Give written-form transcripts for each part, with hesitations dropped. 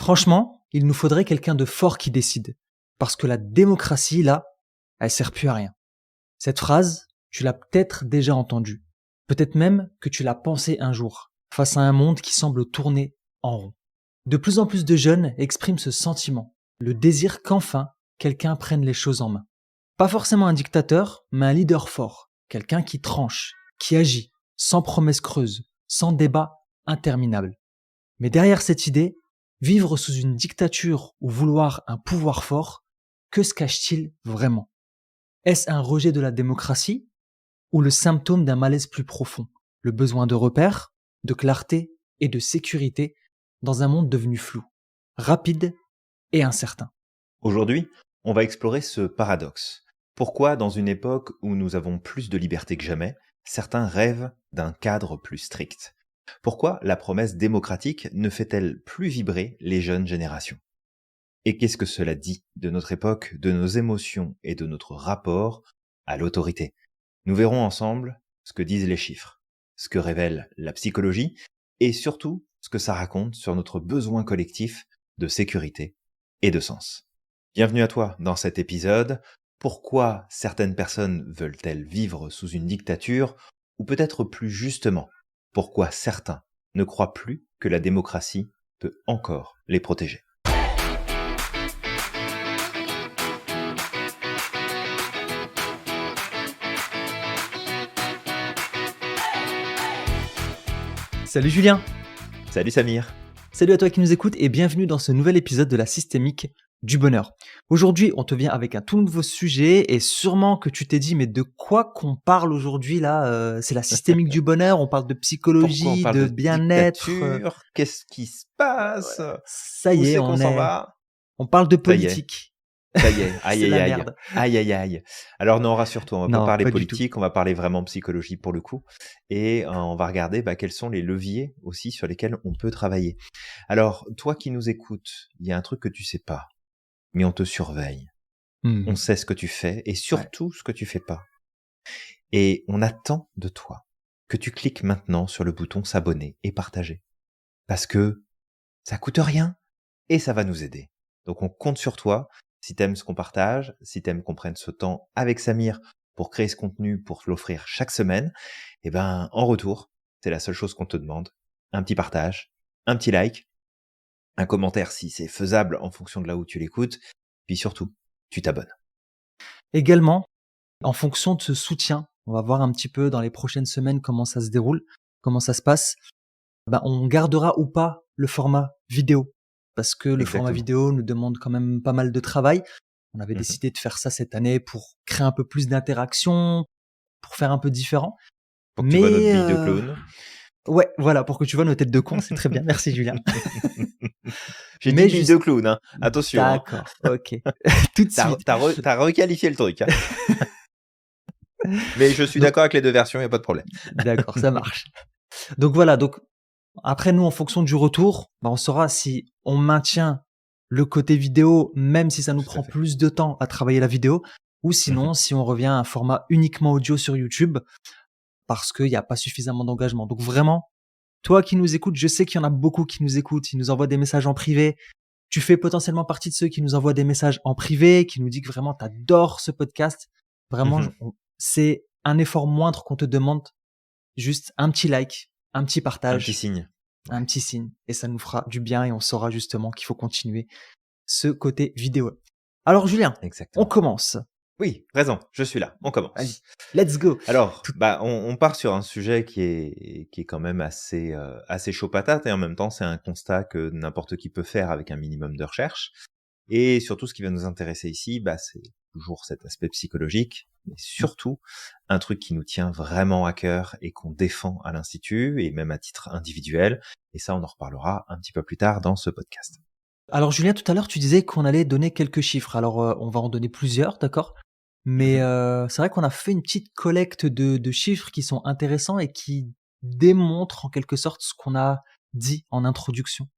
Franchement, il nous faudrait quelqu'un de fort qui décide. Parce que la démocratie, là, elle sert plus à rien. Cette phrase, tu l'as peut-être déjà entendue. Peut-être même que tu l'as pensée un jour, face à un monde qui semble tourner en rond. De plus en plus de jeunes expriment ce sentiment, le désir qu'enfin, quelqu'un prenne les choses en main. Pas forcément un dictateur, mais un leader fort, quelqu'un qui tranche, qui agit, sans promesses creuses, sans débat interminable. Mais derrière cette idée, vivre sous une dictature ou vouloir un pouvoir fort, que se cache-t-il vraiment? Est-ce un rejet de la démocratie ou le symptôme d'un malaise plus profond, le besoin de repères, de clarté et de sécurité dans un monde devenu flou, rapide et incertain? Aujourd'hui, on va explorer ce paradoxe. Pourquoi, dans une époque où nous avons plus de liberté que jamais, certains rêvent d'un cadre plus strict? Pourquoi la promesse démocratique ne fait-elle plus vibrer les jeunes générations? Et qu'est-ce que cela dit de notre époque, de nos émotions et de notre rapport à l'autorité? Nous verrons ensemble ce que disent les chiffres, ce que révèle la psychologie et surtout ce que ça raconte sur notre besoin collectif de sécurité et de sens. Bienvenue à toi dans cet épisode. Pourquoi certaines personnes veulent-elles vivre sous une dictature? Ou peut-être plus justement, pourquoi certains ne croient plus que la démocratie peut encore les protéger? Salut Julien, Salut Samir. salut à toi qui nous écoute et bienvenue dans ce nouvel épisode de la systémique du bonheur. Aujourd'hui, on te vient avec un tout nouveau sujet et sûrement que tu t'es dit mais de quoi qu'on parle aujourd'hui là c'est la systémique du bonheur, on parle de Pourquoi on psychologie, parle de de bien-être. dictature? Qu'est-ce qui se passe? Ça Où y est, c'est qu'on s'en va? on parle de Ça y est, politique. ça y est. Aïe C'est aïe la aïe. merde. Aïe aïe aïe. Alors non, rassure-toi, on va pas Non, parler pas du tout. politique, on va parler vraiment psychologie pour le coup. Et on va regarder quels sont les leviers aussi sur lesquels on peut travailler. Alors, toi qui nous écoutes, il y a un truc que tu sais pas, mais on te surveille. On Hmm, sait ce que tu fais et ouais. surtout ce que tu fais pas. Et on attend de toi que tu cliques maintenant sur le bouton s'abonner et partager. Parce que ça coûte rien et ça va nous aider. Donc on compte sur toi. Si t'aimes ce qu'on partage, si t'aimes qu'on prenne ce temps avec Samir pour créer ce contenu, pour te l'offrir chaque semaine, en retour, c'est la seule chose qu'on te demande. Un petit partage, un petit like, un commentaire si c'est faisable en fonction de là où tu l'écoutes, puis surtout, tu t'abonnes. Également, en fonction de ce soutien, on va voir un petit peu dans les prochaines semaines comment ça se déroule, comment ça se passe. On gardera ou pas le format vidéo parce que le format Exactement. vidéo nous demande quand même pas mal de travail. On avait Mhm. décidé de faire ça cette année pour créer un peu plus d'interaction, pour faire un peu différent. Pour que tu vois notre Mais bille de clown. ouais, voilà, pour que tu vois nos têtes de con, c'est très bien. Merci Julien. J'ai dit Mais bille de juste clown, hein. Attention, hein. d'accord, OK. Tout de suite. T'as requalifié le truc, hein. Mais je suis Donc d'accord avec les deux versions, il n'y a pas de problème. d'accord, ça marche. Donc voilà, donc après nous en fonction du retour, on saura si on maintient le côté vidéo même si ça nous Tout à prend fait. plus de temps à travailler la vidéo ou Mhm. sinon si on revient à un format uniquement audio sur YouTube parce qu'il y a pas suffisamment d'engagement. Donc vraiment, toi qui nous écoutes, je sais qu'il y en a beaucoup qui nous écoutent, ils nous envoient des messages en privé. Tu fais potentiellement partie de ceux qui nous envoient des messages en privé, qui nous dit que vraiment tu adores ce podcast. Vraiment, Mhm. c'est un effort moindre qu'on te demande, juste un petit like, un petit Un petit partage, signe. un Ouais, petit signe et ça nous fera du bien et on saura justement qu'il faut continuer ce côté vidéo. Alors Julien, on exactement. commence. Oui, raison, je suis là, on Vas-y, commence. let's go. Alors, Tout- on part sur un sujet qui est quand même assez chaud patate et en même temps, c'est un constat que n'importe qui peut faire avec un minimum de recherche. Et surtout, ce qui va nous intéresser ici, c'est toujours cet aspect psychologique, mais surtout un truc qui nous tient vraiment à cœur et qu'on défend à l'Institut et même à titre individuel. Et ça, on en reparlera un petit peu plus tard dans ce podcast. Alors Julien, tout à l'heure tu disais qu'on allait donner quelques chiffres. Alors on va en donner plusieurs, d'accord? Mais Mhm. c'est vrai qu'on a fait une petite collecte de chiffres qui sont intéressants et qui démontrent en quelque sorte ce qu'on a dit en introduction.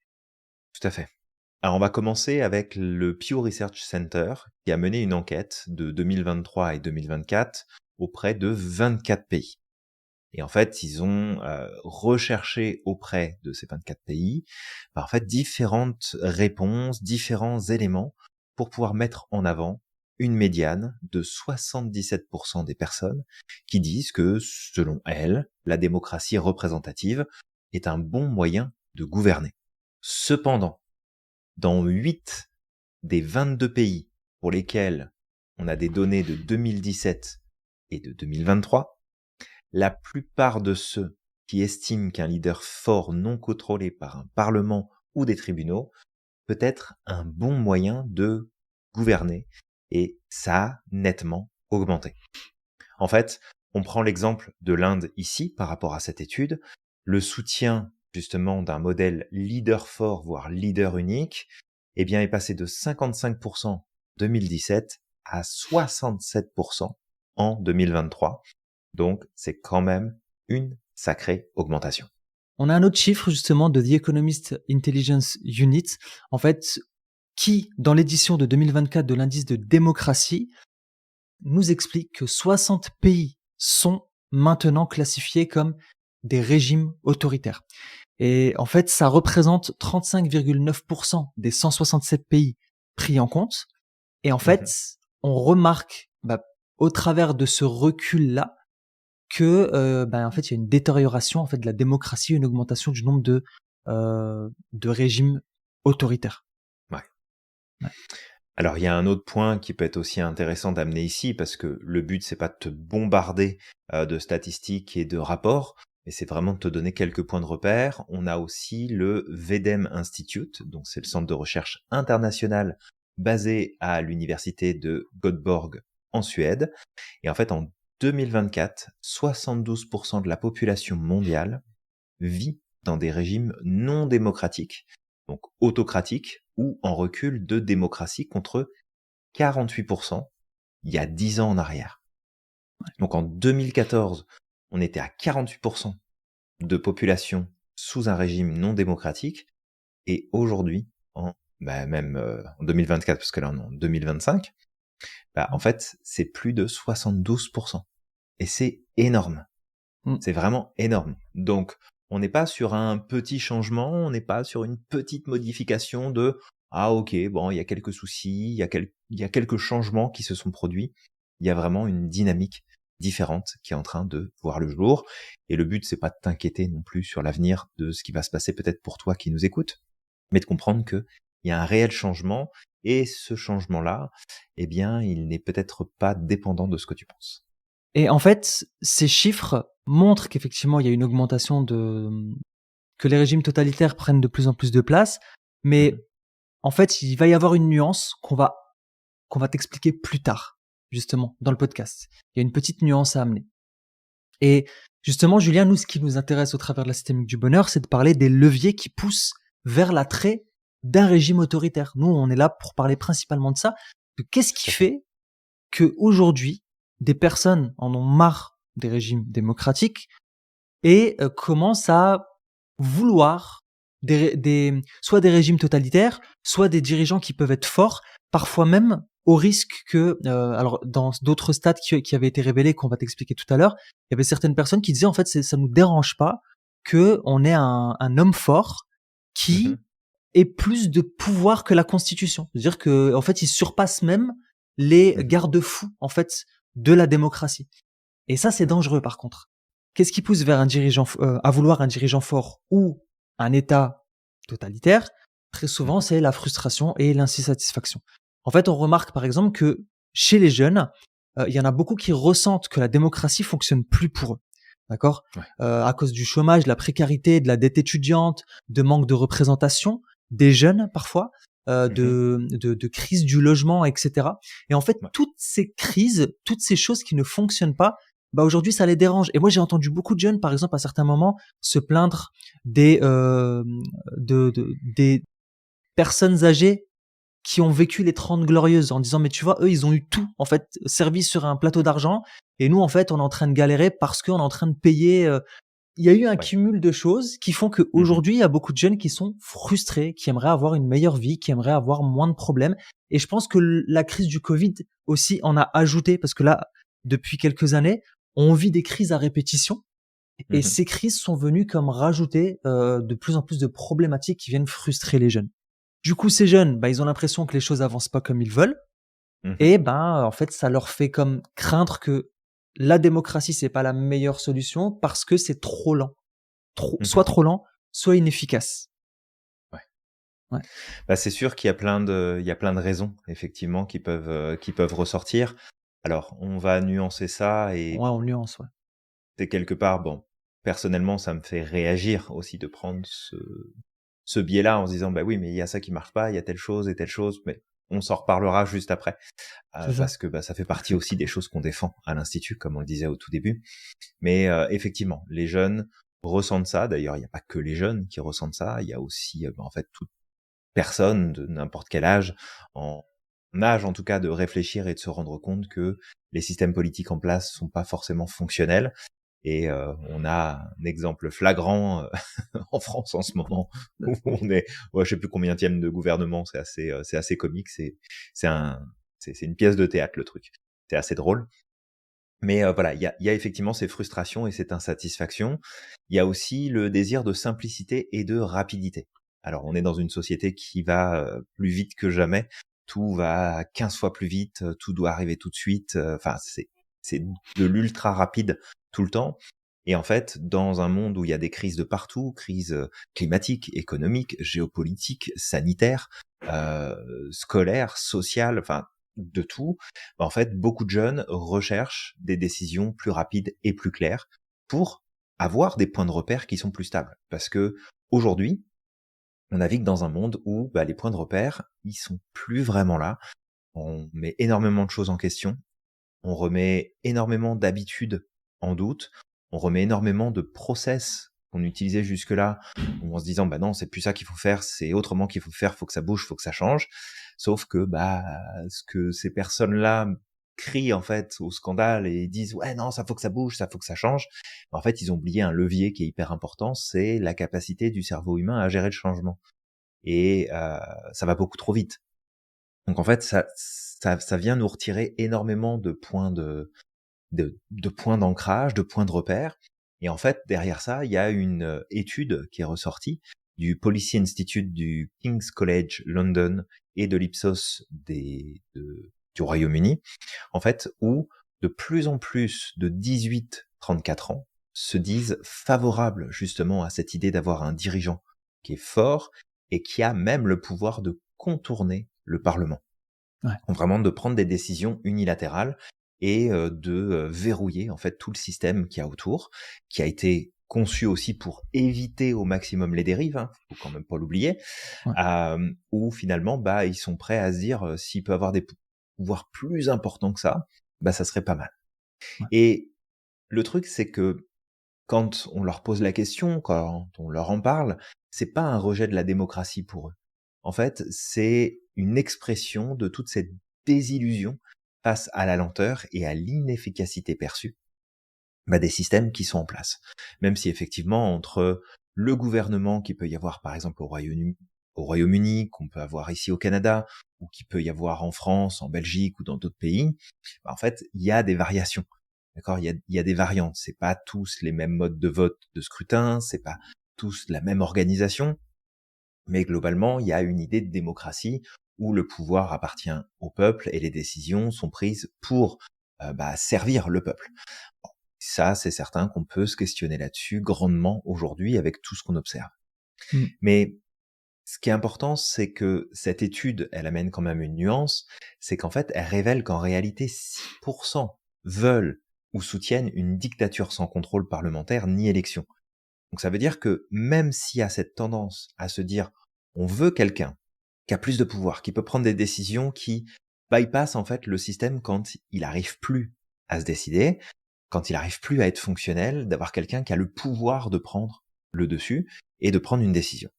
Tout à fait. Alors, on va commencer avec le Pew Research Center qui a mené une enquête de 2023 et 2024 auprès de 24 pays. Et en fait, ils ont recherché auprès de ces 24 pays, en fait, différentes réponses, différents éléments pour pouvoir mettre en avant une médiane de 77% des personnes qui disent que, selon elles, la démocratie représentative est un bon moyen de gouverner. Cependant, dans 8 des 22 pays pour lesquels on a des données de 2017 et de 2023, la plupart de ceux qui estiment qu'un leader fort non contrôlé par un parlement ou des tribunaux peut être un bon moyen de gouverner, et ça a nettement augmenté. En fait, on prend l'exemple de l'Inde ici par rapport à cette étude, le soutien justement d'un modèle leader fort, voire leader unique, eh bien, est passé de 55% en 2017 à 67% en 2023. Donc, c'est quand même une sacrée augmentation. On a un autre chiffre justement de The Economist Intelligence Unit, en fait, qui, dans l'édition de 2024 de l'indice de démocratie, nous explique que 60 pays sont maintenant classifiés comme des régimes autoritaires. Et en fait, ça représente 35,9% des 167 pays pris en compte. Et en fait, on remarque au travers de ce recul-là que en fait, il y a une détérioration en fait de la démocratie, une augmentation du nombre de régimes autoritaires. Ouais. Alors, il y a un autre point qui peut être aussi intéressant d'amener ici, parce que le but, c'est pas de te bombarder de statistiques et de rapports, mais c'est vraiment de te donner quelques points de repère. On a aussi le VEDEM Institute, donc c'est le centre de recherche international basé à l'université de Göteborg en Suède. Et en fait, en 2024, 72% de la population mondiale vit dans des régimes non démocratiques, donc autocratiques, ou en recul de démocratie, contre 48% il y a 10 ans en arrière. Donc en 2014, on était à 48% de population sous un régime non démocratique, et aujourd'hui, en 2024, parce que là on est en 2025, en fait, c'est plus de 72%. Et c'est énorme. C'est vraiment énorme. Donc, on n'est pas sur un petit changement, on n'est pas sur une petite modification de « Ah ok, bon, il y a quelques soucis, il y a quelques changements qui se sont produits ». Il y a vraiment une dynamique différente qui est en train de voir le jour. Et le but, c'est pas de t'inquiéter non plus sur l'avenir de ce qui va se passer peut-être pour toi qui nous écoutes, mais de comprendre qu'il y a un réel changement, et ce changement-là, eh bien, il n'est peut-être pas dépendant de ce que tu penses. Et en fait, ces chiffres montrent qu'effectivement, il y a une augmentation que les régimes totalitaires prennent de plus en plus de place, mais en fait, il va y avoir une nuance qu'on va t'expliquer plus tard, justement, dans le podcast. Il y a une petite nuance à amener. Et justement, Julien, nous, ce qui nous intéresse au travers de la systémique du bonheur, c'est de parler des leviers qui poussent vers l'attrait d'un régime autoritaire. Nous, on est là pour parler principalement de ça. Qu'est-ce qui fait que aujourd'hui, des personnes en ont marre des régimes démocratiques et commencent à vouloir soit des régimes totalitaires, soit des dirigeants qui peuvent être forts, parfois même au risque que, alors dans d'autres stats qui avaient été révélés, qu'on va t'expliquer tout à l'heure, il y avait certaines personnes qui disaient en fait ça nous dérange pas que on ait un homme fort qui ait plus de pouvoir que la Constitution. C'est-à-dire que en fait il surpasse même les garde-fous en fait de la démocratie. Et ça c'est dangereux par contre. Qu'est-ce qui pousse vers un dirigeant à vouloir un dirigeant fort ou un État totalitaire? Très souvent, c'est la frustration et l'insatisfaction. En fait, on remarque par exemple que chez les jeunes, il y en a beaucoup qui ressentent que la démocratie fonctionne plus pour eux. D'accord? À cause du chômage, de la précarité, de la dette étudiante, de manque de représentation des jeunes parfois, de crise du logement, etc. Et en fait, toutes ces crises, toutes ces choses qui ne fonctionnent pas, aujourd'hui ça les dérange. Et moi j'ai entendu beaucoup de jeunes par exemple à certains moments se plaindre des personnes âgées qui ont vécu les 30 glorieuses en disant mais tu vois eux ils ont eu tout en fait servi sur un plateau d'argent et nous en fait on est en train de galérer parce qu'on est en train de payer. Il y a eu un cumul de choses qui font qu'aujourd'hui il y a beaucoup de jeunes qui sont frustrés, qui aimeraient avoir une meilleure vie, qui aimeraient avoir moins de problèmes. Et je pense que la crise du Covid aussi en a ajouté, parce que là depuis quelques années on vit des crises à répétition Et Mmh. ces crises sont venues comme rajouter de plus en plus de problématiques qui viennent frustrer les jeunes. Du coup, ces jeunes, bah, ils ont l'impression que les choses avancent pas comme ils veulent Mmh. et ben, en fait, ça leur fait comme craindre que la démocratie, c'est pas la meilleure solution parce que c'est trop lent. Mmh. Trop lent, soit inefficace. Ouais. Ouais. Bah, c'est sûr qu'il y a plein de raisons effectivement qui peuvent ressortir. Alors, on va nuancer ça et Ouais, on nuance, ouais. c'est quelque part bon, personnellement, ça me fait réagir aussi de prendre ce biais-là en se disant: «Bah, oui, mais il y a ça qui marche pas, il y a telle chose et telle chose», mais on s'en reparlera juste après, C'est ça. parce que, bah, ça fait partie aussi des choses qu'on défend à l'institut, comme on le disait au tout début. Mais, effectivement, les jeunes ressentent ça. D'ailleurs, il y a pas que les jeunes qui ressentent ça, il y a aussi, bah, en fait, toute personne de n'importe quel âge, en âge en tout cas de réfléchir et de se rendre compte que les systèmes politiques en place sont pas forcément fonctionnels et on a un exemple flagrant, en France en ce moment où on est, ouais, je sais plus combienième de gouvernement, c'est assez comique, c'est un c'est une pièce de théâtre le truc. C'est assez drôle. Mais voilà, il y a effectivement ces frustrations et cette insatisfaction. Il y a aussi le désir de simplicité et de rapidité. Alors on est dans une société qui va, plus vite que jamais. Tout va 15 fois plus vite, tout doit arriver tout de suite, enfin c'est de l'ultra rapide tout le temps et en fait, dans un monde où il y a des crises de partout, crises, climatiques, économiques, géopolitiques, sanitaires, scolaires, sociales, enfin de tout, bah, en fait, beaucoup de jeunes recherchent des décisions plus rapides et plus claires pour avoir des points de repère qui sont plus stables. Parce que aujourd'hui, on navigue dans un monde où bah, les points de repère, ils sont plus vraiment là. On met énormément de choses en question. On remet énormément d'habitudes en doute. On remet énormément de process qu'on utilisait jusque-là, en se disant bah non, c'est plus ça qu'il faut faire, c'est autrement qu'il faut faire, faut que ça bouge, faut que ça change. Sauf que bah ce que ces personnes-là crient en fait au scandale et disent ouais non, ça faut que ça bouge, ça faut que ça change. En fait, ils ont oublié un levier qui est hyper important, c'est la capacité du cerveau humain à gérer le changement. Et ça va beaucoup trop vite. Donc en fait, ça vient nous retirer énormément de points de points d'ancrage, de points de repère. Et en fait, derrière ça, il y a une étude qui est ressortie du Policy Institute du King's College London et de l'Ipsos du Royaume-Uni, en fait, où de plus en plus de 18-34 ans se disent favorables justement à cette idée d'avoir un dirigeant qui est fort et qui a même le pouvoir de contourner le Parlement. Ouais. Vraiment de prendre des décisions unilatérales et de verrouiller en fait tout le système qu'il y a autour, qui a été conçu aussi pour éviter au maximum les dérives, hein, faut quand même pas l'oublier, Ouais. où finalement bah ils sont prêts à se dire s'il peut avoir des pouvoirs plus importants que ça, bah ça serait pas mal. Ouais. Et le truc c'est que quand on leur pose la question, quand on leur en parle, c'est pas un rejet de la démocratie pour eux. En fait, c'est une expression de toute cette désillusion face à la lenteur et à l'inefficacité perçue bah, des systèmes qui sont en place. Même si effectivement, entre le gouvernement qui peut y avoir par exemple au Royaume-Uni, qu'on peut avoir ici au Canada, ou qui peut y avoir en France, en Belgique ou dans d'autres pays, bah, en fait, il y a des variations. D'accord, il y a des variantes. C'est pas tous les mêmes modes de vote, de scrutin, c'est pas tous la même organisation, mais globalement, il y a une idée de démocratie où le pouvoir appartient au peuple et les décisions sont prises pour bah, servir le peuple. Bon, ça, c'est certain qu'on peut se questionner là-dessus grandement aujourd'hui avec tout ce qu'on observe. Mmh. Mais ce qui est important, c'est que cette étude, elle amène quand même une nuance, c'est qu'en fait, elle révèle qu'en réalité, 6% veulent ou soutiennent une dictature sans contrôle parlementaire ni élection. Donc ça veut dire que même s'il y a cette tendance à se dire on veut quelqu'un qui a plus de pouvoir, qui peut prendre des décisions qui bypassent en fait le système quand il arrive plus à se décider, quand il arrive plus à être fonctionnel, d'avoir quelqu'un qui a le pouvoir de prendre le dessus et de prendre une décision.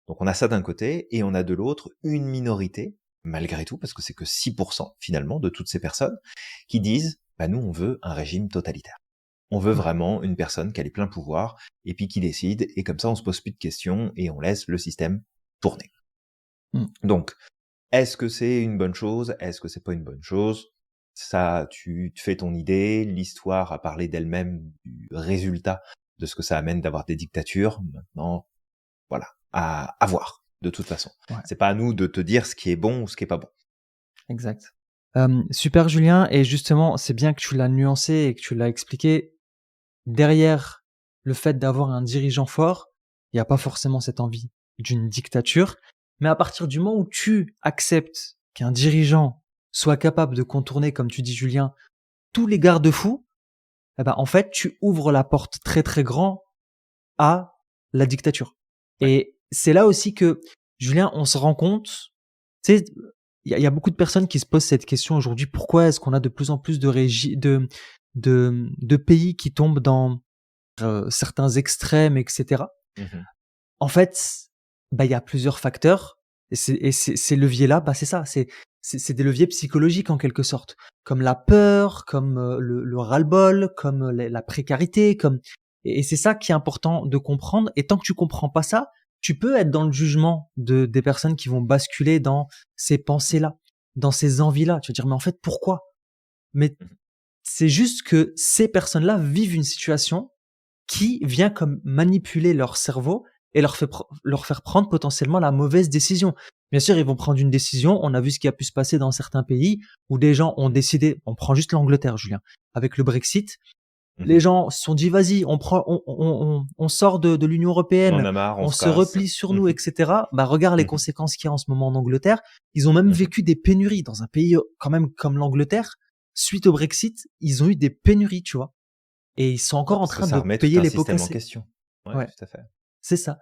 Donc on a ça d'un côté et on a de l'autre une minorité, malgré tout, parce que c'est que 6% finalement de toutes ces personnes qui disent bah nous on veut un régime totalitaire. On veut Ouais. vraiment une personne qui a les pleins pouvoirs et puis qui décide et comme ça on se pose plus de questions et on laisse le système tourner. Mmh. Donc, est-ce que c'est une bonne chose? Est-ce que c'est pas une bonne chose? ça, tu te fais ton idée, l'histoire a parlé d'elle-même du résultat de ce que ça amène d'avoir des dictatures. Maintenant, voilà, à voir, de toute façon. Ouais, C'est pas à nous de te dire ce qui est bon ou ce qui est pas bon. exact. Super Julien, et justement, c'est bien que tu l'as nuancé et que tu l'as expliqué. Derrière le fait d'avoir un dirigeant fort, il n'y a pas forcément cette envie d'une dictature, mais à partir du moment où tu acceptes qu'un dirigeant soit capable de contourner, comme tu dis Julien, tous les garde-fous, eh ben, en fait, tu ouvres la porte très très grand à la dictature. Ouais. Et c'est là aussi que, Julien, on se rend compte, tu sais, il y a beaucoup de personnes qui se posent cette question aujourd'hui, pourquoi est-ce qu'on a de plus en plus de pays qui tombent dans certains extrêmes, etc. Mhm. En fait, bah, il y a plusieurs facteurs. Ces leviers-là, bah, c'est ça, c'est des leviers psychologiques en quelque sorte, comme la peur, comme le ras-le-bol, comme la précarité, comme et c'est ça qui est important de comprendre. Et tant que tu comprends pas ça, tu peux être dans le jugement des personnes qui vont basculer dans ces pensées-là, dans ces envies-là. Tu vas dire mais en fait pourquoi? Mais Mhm. c'est juste que ces personnes-là vivent une situation qui vient comme manipuler leur cerveau et leur faire prendre potentiellement la mauvaise décision. Bien sûr, ils vont prendre une décision. On a vu ce qui a pu se passer dans certains pays où des gens ont décidé, on prend juste l'Angleterre, Julien, avec le Brexit, les Mhm. gens se sont dit, vas-y, on sort de l'Union On en européenne, a marre, on on se se casse. replie sur nous, Mhm. etc. Bah, regarde les Mhm. conséquences qu'il y a en ce moment en Angleterre. Ils ont même Mhm. vécu des pénuries dans un pays quand même comme l'Angleterre. Suite au Brexit, ils ont eu des pénuries, tu vois. Et ils sont Bah, encore en parce que train ça de remet tout payer un les pots système en cassés. question. Ouais, Ouais, tout à fait. c'est ça.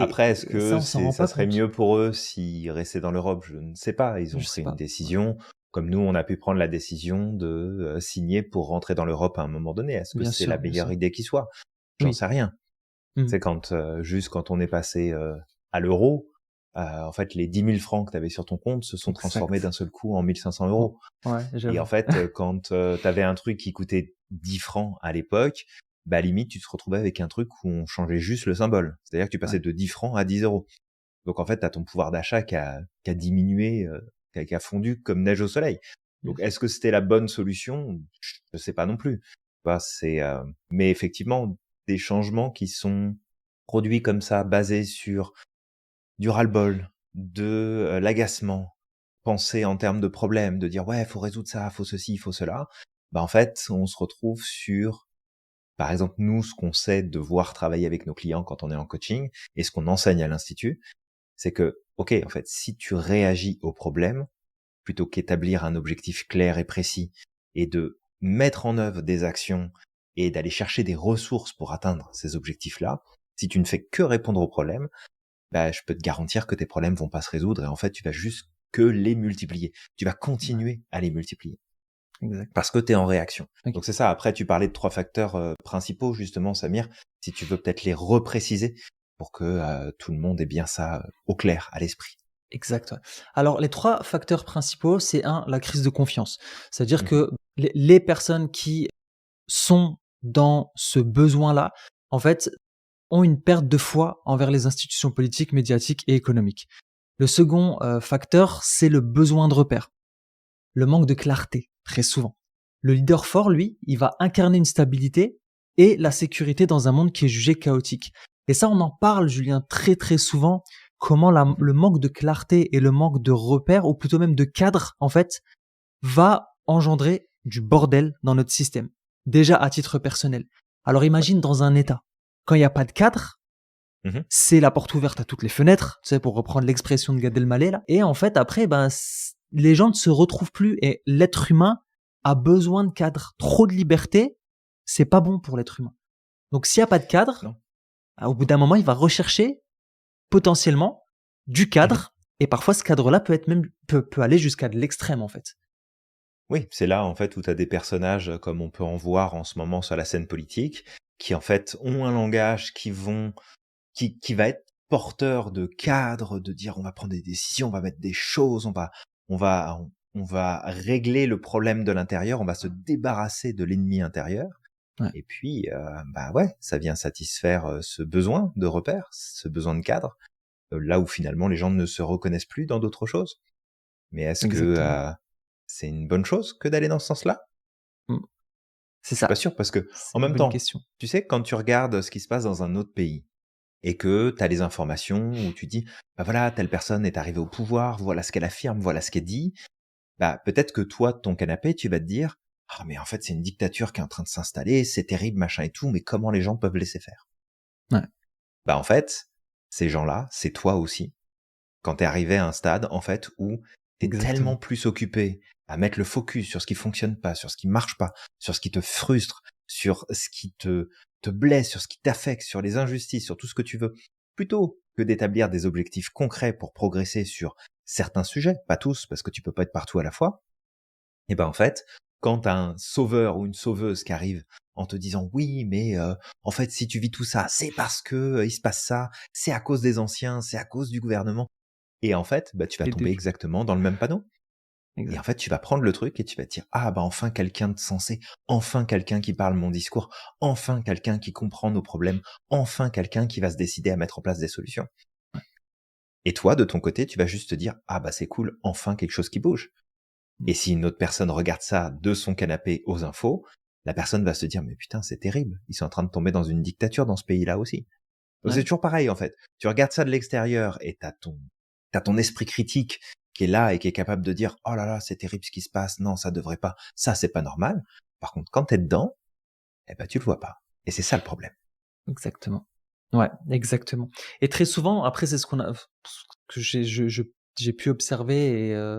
Après, est-ce Ça, que on s'en rend ça pas serait compte. mieux pour eux s'ils restaient dans l'Europe? Je ne sais pas. Ils ont Je sais pris une pas. Ouais. décision, comme nous, on a pu prendre la décision de signer pour rentrer dans l'Europe à un moment donné. Est-ce que Bien c'est la sûr, bien meilleure sûr. idée qui soit? J'en Oui. sais rien. Mm. C'est quand juste quand on est passé à l'euro, en fait, les 10 000 francs que tu avais sur ton compte se sont transformés d'un Exact. seul coup en 1 500 Oh, euros. ouais, Et en j'avoue. fait, quand tu avais un truc qui coûtait 10 francs à l'époque, bah limite, tu te retrouvais avec un truc où on changeait juste le symbole. C'est-à-dire que tu passais Ouais. de 10 francs à 10 euros. Donc en fait, tu as ton pouvoir d'achat qui a diminué, qui a fondu comme neige au soleil. Donc Yes. est-ce que c'était la bonne solution? Je sais pas non plus. Bah, mais effectivement, des changements qui sont produits comme ça, basés sur du ras-le-bol, de l'agacement, penser en termes de problèmes, de dire ouais, faut résoudre ça, faut ceci, faut cela. Bah en fait, on se retrouve sur, par exemple, nous, ce qu'on sait de voir travailler avec nos clients quand on est en coaching et ce qu'on enseigne à l'institut, c'est que, ok, en fait, si tu réagis au problème, plutôt qu'établir un objectif clair et précis et de mettre en œuvre des actions et d'aller chercher des ressources pour atteindre ces objectifs-là, si tu ne fais que répondre aux problèmes, bah, je peux te garantir que tes problèmes vont pas se résoudre et en fait, tu vas juste que les multiplier. Tu vas Ouais, continuer à les multiplier exact. parce que tu es en réaction. Ok. Donc c'est ça. Après, tu parlais de 3 facteurs principaux, justement, Samir. Si tu veux peut-être les repréciser pour que tout le monde ait bien ça au clair, à l'esprit. Exact. Ouais. Alors, les trois facteurs principaux, c'est la crise de confiance. C'est-à-dire Mhm. que les personnes qui sont dans ce besoin-là, en fait, ont une perte de foi envers les institutions politiques, médiatiques et économiques. Le second facteur, c'est le besoin de repère, le manque de clarté, très souvent. Le leader fort, lui, il va incarner une stabilité et la sécurité dans un monde qui est jugé chaotique. Et ça, on en parle, Julien, très très souvent, comment Mhm. le manque de clarté et le manque de repère, ou plutôt même de cadre, en fait, va engendrer du bordel dans notre système. Déjà à titre personnel. Alors Ouais. imagine dans un État, quand il n'y a pas de cadre, Mhm. c'est la porte ouverte à toutes les fenêtres, tu sais, pour reprendre l'expression de Gad Elmaleh, là. Et en fait, après, ben, les gens ne se retrouvent plus et l'être humain a besoin de cadre. Trop de liberté, c'est pas bon pour l'être humain. Donc, s'il n'y a pas de cadre, Non. au bout d'un moment, il va rechercher potentiellement du Mhm. cadre. Et parfois, ce cadre-là peut aller jusqu'à de l'extrême, en fait. Oui, c'est là en fait où tu as des personnages comme on peut en voir en ce moment sur la scène politique, qui en fait ont un langage qui va être porteur de cadre, de dire on va prendre des décisions, on va mettre des choses, on va régler le problème de l'intérieur, on va se débarrasser de l'ennemi intérieur. Ouais, Et puis, bah ouais, ça vient satisfaire ce besoin de repère, ce besoin de cadre, là où finalement les gens ne se reconnaissent plus dans d'autres choses. Mais est-ce que exactement. c'est une bonne chose que d'aller dans ce sens-là? Mmh. C'est Je suis pas ça, sûr parce que, c'est en une même bonne temps, question. tu sais, quand tu regardes ce qui se passe dans un autre pays et que tu as les informations où tu dis, bah voilà, telle personne est arrivée au pouvoir, voilà ce qu'elle affirme, voilà ce qu'elle dit, bah peut-être que toi, de ton canapé, tu vas te dire, ah mais en fait c'est une dictature qui est en train de s'installer, c'est terrible, machin et tout, mais comment les gens peuvent laisser faire? Ouais, Bah en fait, ces gens-là, c'est toi aussi. Quand tu es arrivé à un stade, en fait, où tu es tellement exactement. plus occupé à mettre le focus sur ce qui fonctionne pas, sur ce qui marche pas, sur ce qui te frustre, sur ce qui te blesse, sur ce qui t'affecte, sur les injustices, sur tout ce que tu veux, plutôt que d'établir des objectifs concrets pour progresser sur certains sujets, pas tous, parce que tu peux pas être partout à la fois. Et ben en fait, quand t'as un sauveur ou une sauveuse qui arrive en te disant oui, mais en fait, si tu vis tout ça, c'est parce que il se passe ça, c'est à cause des anciens, c'est à cause du gouvernement. Et en fait, bah, tu vas Les tomber défis, exactement dans le même panneau. Et en exact. fait, tu vas prendre le truc et tu vas te dire, ah bah enfin quelqu'un de sensé, enfin quelqu'un qui parle mon discours, enfin quelqu'un qui comprend nos problèmes, enfin quelqu'un qui va se décider à mettre en place des solutions. Et toi, de ton côté, tu vas juste te dire, ah bah c'est cool, enfin quelque chose qui bouge. Mmh. Et si une autre personne regarde ça de son canapé aux infos, la personne va se dire, mais putain, c'est terrible, ils sont en train de tomber dans une dictature dans ce pays-là aussi. Donc c'est Ouais, toujours pareil en fait. Tu regardes ça de l'extérieur et t'as ton esprit critique qui est là et qui est capable de dire oh là là c'est terrible ce qui se passe, non ça devrait pas, ça c'est pas normal. Par contre quand t'es dedans, eh ben tu le vois pas. Et c'est ça le problème. exactement. Ouais, exactement. Et très souvent, après, c'est ce que j'ai pu observer et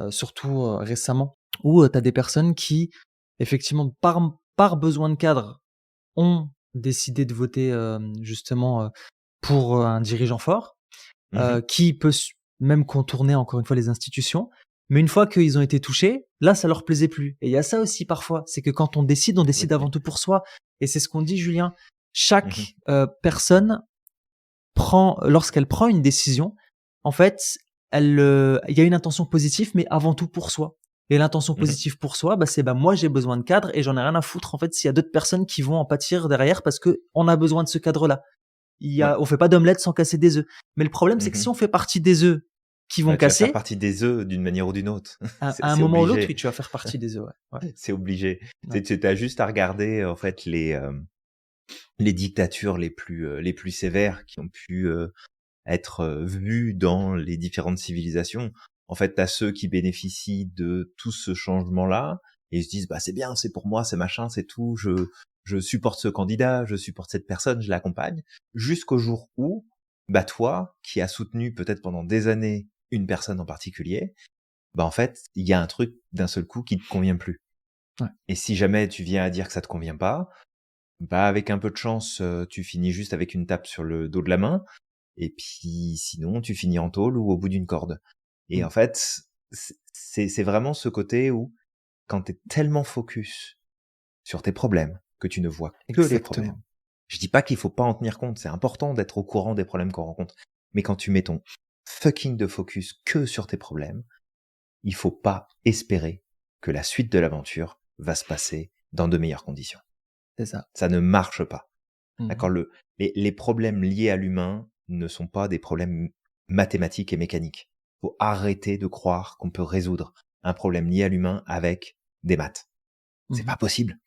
surtout, récemment, où, tu as des personnes qui, effectivement, par besoin de cadre, ont décidé de voter, justement, pour, un dirigeant fort, Mhm, qui peut même contourner encore une fois les institutions. Mais une fois qu'ils ont été touchés, là, ça leur plaisait plus. Et il y a ça aussi parfois, c'est que quand on décide oui. avant tout pour soi. Et c'est ce qu'on dit, Julien. Mhm, Chaque personne lorsqu'elle prend une décision, en fait, il y a une intention positive, mais avant tout pour soi. Et l'intention mhm, positive pour soi, bah, c'est bah, moi j'ai besoin de cadre et j'en ai rien à foutre en fait s'il y a d'autres personnes qui vont en pâtir derrière parce que on a besoin de ce cadre-là. ouais. On fait pas d'omelette sans casser des œufs. Mais le problème, c'est que si Mhm. on fait partie des œufs qui vont Ouais, tu vas faire casser, partie des œufs d'une manière ou d'une autre. à un C'est moment ou l'autre, oui, obligé. tu vas faire partie des œufs. Ouais. C'est obligé. Ouais. Tu as juste à regarder en fait les dictatures les plus sévères qui ont pu être vus dans les différentes civilisations. En fait, tu as ceux qui bénéficient de tout ce changement-là et ils se disent bah c'est bien, c'est pour moi, c'est machin, c'est tout, je supporte ce candidat, je supporte cette personne, je l'accompagne jusqu'au jour où bah toi qui as soutenu peut-être pendant des années une personne en particulier, bah en fait, il y a un truc d'un seul coup qui te convient plus. Ouais. Et si jamais tu viens à dire que ça te convient pas, bah avec un peu de chance, tu finis juste avec une tape sur le dos de la main et puis sinon, tu finis en tôle ou au bout d'une corde. Et Mm. en fait, c'est vraiment ce côté où, quand tu es tellement focus sur tes problèmes, que tu ne vois que les problèmes. Exactement. Je dis pas qu'il faut pas en tenir compte, c'est important d'être au courant des problèmes qu'on rencontre. Mais quand tu mets ton fucking de focus que sur tes problèmes, il faut pas espérer que la suite de l'aventure va se passer dans de meilleures conditions. C'est ça. Ça ne marche pas. D'accord, Mhm. les problèmes liés à l'humain ne sont pas des problèmes mathématiques et mécaniques. Faut arrêter de croire qu'on peut résoudre un problème lié à l'humain avec des maths. C'est Mhm. pas possible.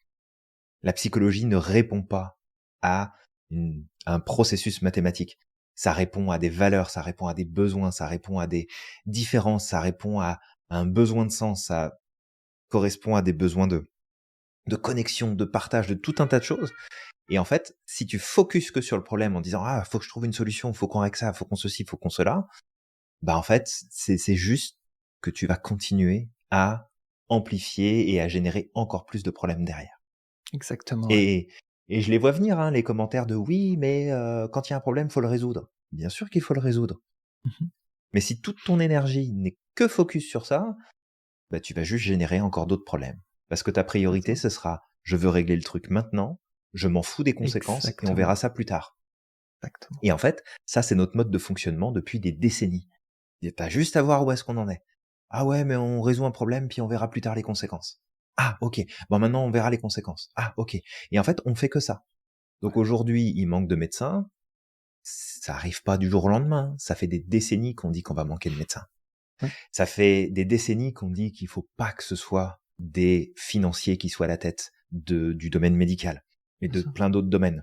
La psychologie ne répond pas à un processus mathématique. Ça répond à des valeurs, ça répond à des besoins, ça répond à des différences, ça répond à un besoin de sens, ça correspond à des besoins de connexion, de partage, de tout un tas de choses. Et en fait, si tu focuses que sur le problème en disant ah faut que je trouve une solution, faut qu'on règle ça, faut qu'on ceci, faut qu'on cela, bah en fait c'est juste que tu vas continuer à amplifier et à générer encore plus de problèmes derrière. Exactement, ouais. Et et je les vois venir hein, les commentaires de oui mais quand il y a un problème faut le résoudre. Bien sûr qu'il faut le résoudre. Mhm. Mais si toute ton énergie n'est que focus sur ça, bah tu vas juste générer encore d'autres problèmes. Parce que ta C'est priorité ça. ce sera je veux régler le truc maintenant, je m'en fous des conséquences et on Exactement. verra ça plus tard. Exactement. Et en fait, ça, c'est notre mode de fonctionnement depuis des décennies. Et t'as juste à voir où est-ce qu'on en est. Ah ouais, mais on résout un problème, puis on verra plus tard les conséquences. Ah, ok. Bon, maintenant, on verra les conséquences. Ah, ok. Et en fait, on fait que ça. Donc aujourd'hui, il manque de médecins. Ça arrive pas du jour au lendemain. Ça fait des décennies qu'on dit qu'on va manquer de médecins. Ouais. Ça fait des décennies qu'on dit qu'il faut pas que ce soit des financiers qui soient à la tête du domaine médical et Bien de sûr. plein d'autres domaines.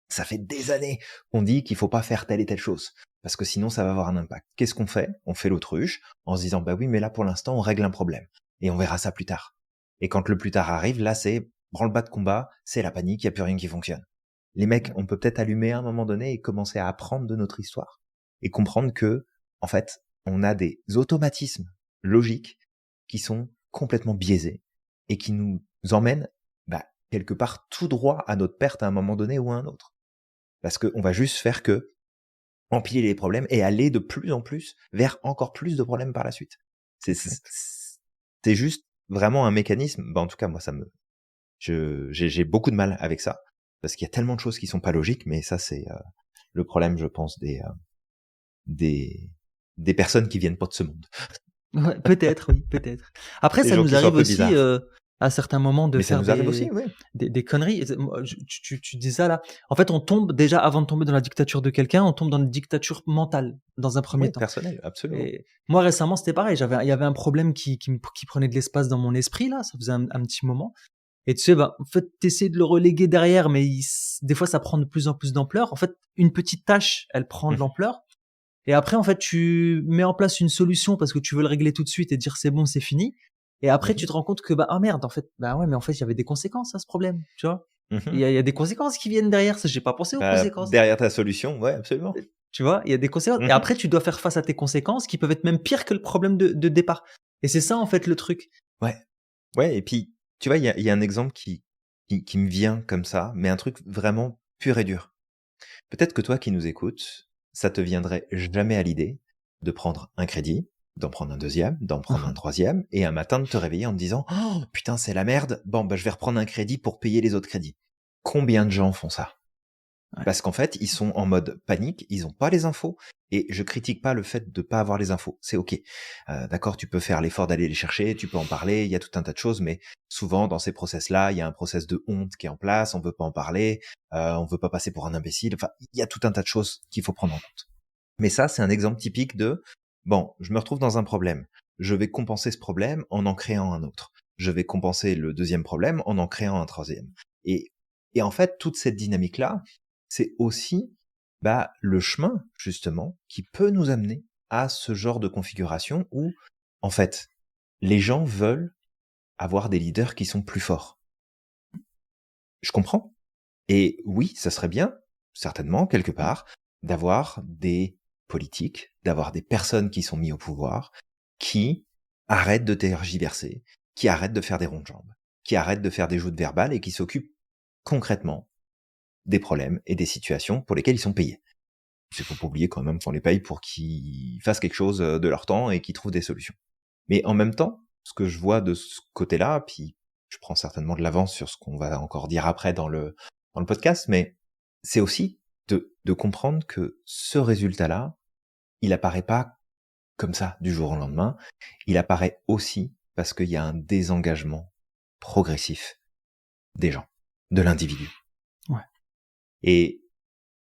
Ça fait des années qu'on dit qu'il faut pas faire telle et telle chose parce que sinon ça va avoir un impact. Qu'est-ce qu'on fait? On fait l'autruche en se disant bah oui, mais là pour l'instant on règle un problème et on verra ça plus tard. Et quand le plus tard arrive, là c'est branle-bas de combat, c'est la panique, il y a plus rien qui fonctionne. Les mecs, on peut peut-être allumer à un moment donné et commencer à apprendre de notre histoire et comprendre que en fait, on a des automatismes logiques qui sont complètement biaisés et qui nous emmènent bah, quelque part tout droit à notre perte à un moment donné ou à un autre. Parce qu'on va juste faire que empiler les problèmes et aller de plus en plus vers encore plus de problèmes par la suite. Exact. C'est juste vraiment un mécanisme. Bah, en tout cas, moi, j'ai beaucoup de mal avec ça parce qu'il y a tellement de choses qui sont pas logiques. Mais ça, c'est le problème, je pense, des des personnes qui viennent pas de ce monde. Ouais, peut-être, oui, peut-être. Après, Des ça gens nous qui sont un arrive peu aussi, bizarres. à certains moments de Mais ça faire nous arrive aussi, oui. des conneries. Et moi, tu dis ça là. En fait, on tombe déjà avant de tomber dans la dictature de quelqu'un, on tombe dans une dictature mentale dans un premier Oui, temps. personnel, absolument. Et moi, récemment, c'était pareil. Il y avait un problème qui prenait de l'espace dans mon esprit là. Ça faisait un petit moment. Et tu sais, bah, en fait, t'essaies de le reléguer derrière, mais des fois, ça prend de plus en plus d'ampleur. En fait, une petite tâche, elle prend de Mhm. l'ampleur. Et après, en fait, tu mets en place une solution parce que tu veux le régler tout de suite et dire c'est bon, c'est fini. Et après, tu Mhm. te rends compte que, bah, ah merde, en fait, bah ouais, mais en fait, il y avait des conséquences à ce problème, tu vois. Mhm. Il y a des conséquences qui viennent derrière, ça, j'ai pas pensé aux Bah, conséquences. derrière ta solution, ouais, absolument. Tu vois, il y a des conséquences. Et Mhm. après, tu dois faire face à tes conséquences qui peuvent être même pires que le problème de départ. Et c'est ça, en fait, le truc. Ouais. Ouais, et puis, tu vois, il y a un exemple qui me vient comme ça, mais un truc vraiment pur et dur. Peut-être que toi qui nous écoutes, ça te viendrait jamais à l'idée de prendre un crédit, d'en prendre un deuxième, d'en prendre un troisième, et un matin de te réveiller en te disant «Oh putain, c'est la merde, bon bah je vais reprendre un crédit pour payer les autres crédits». Combien de gens font ça? Ouais. Parce qu'en fait, ils sont en mode panique, ils ont pas les infos, et je critique pas le fait de pas avoir les infos, c'est ok. D'accord, tu peux faire l'effort d'aller les chercher, tu peux en parler, il y a tout un tas de choses, mais souvent dans ces process-là, il y a un process de honte qui est en place, on veut pas en parler, on veut pas passer pour un imbécile, enfin, il y a tout un tas de choses qu'il faut prendre en compte. Mais ça, c'est un exemple typique de, bon, je me retrouve dans un problème, je vais compenser ce problème en créant un autre. Je vais compenser le deuxième problème en créant un troisième. Et, et en fait, toute cette dynamique-là, c'est aussi bah, le chemin, justement, qui peut nous amener à ce genre de configuration où, en fait, les gens veulent avoir des leaders qui sont plus forts. Je comprends. Et oui, ça serait bien, certainement, quelque part, d'avoir des politiques, d'avoir des personnes qui sont mises au pouvoir, qui arrêtent de tergiverser, qui arrêtent de faire des ronds de jambes, qui arrêtent de faire des joutes verbales et qui s'occupent concrètement des problèmes et des situations pour lesquelles ils sont payés. Il faut pas oublier quand même qu'on les paye pour qu'ils fassent quelque chose de leur temps et qu'ils trouvent des solutions. Mais en même temps, ce que je vois de ce côté-là, puis je prends certainement de l'avance sur ce qu'on va encore dire après dans le podcast, mais c'est aussi de comprendre que ce résultat-là, il apparaît pas comme ça du jour au lendemain. Il apparaît aussi parce qu'il y a un désengagement progressif des gens, de l'individu. Ouais. Et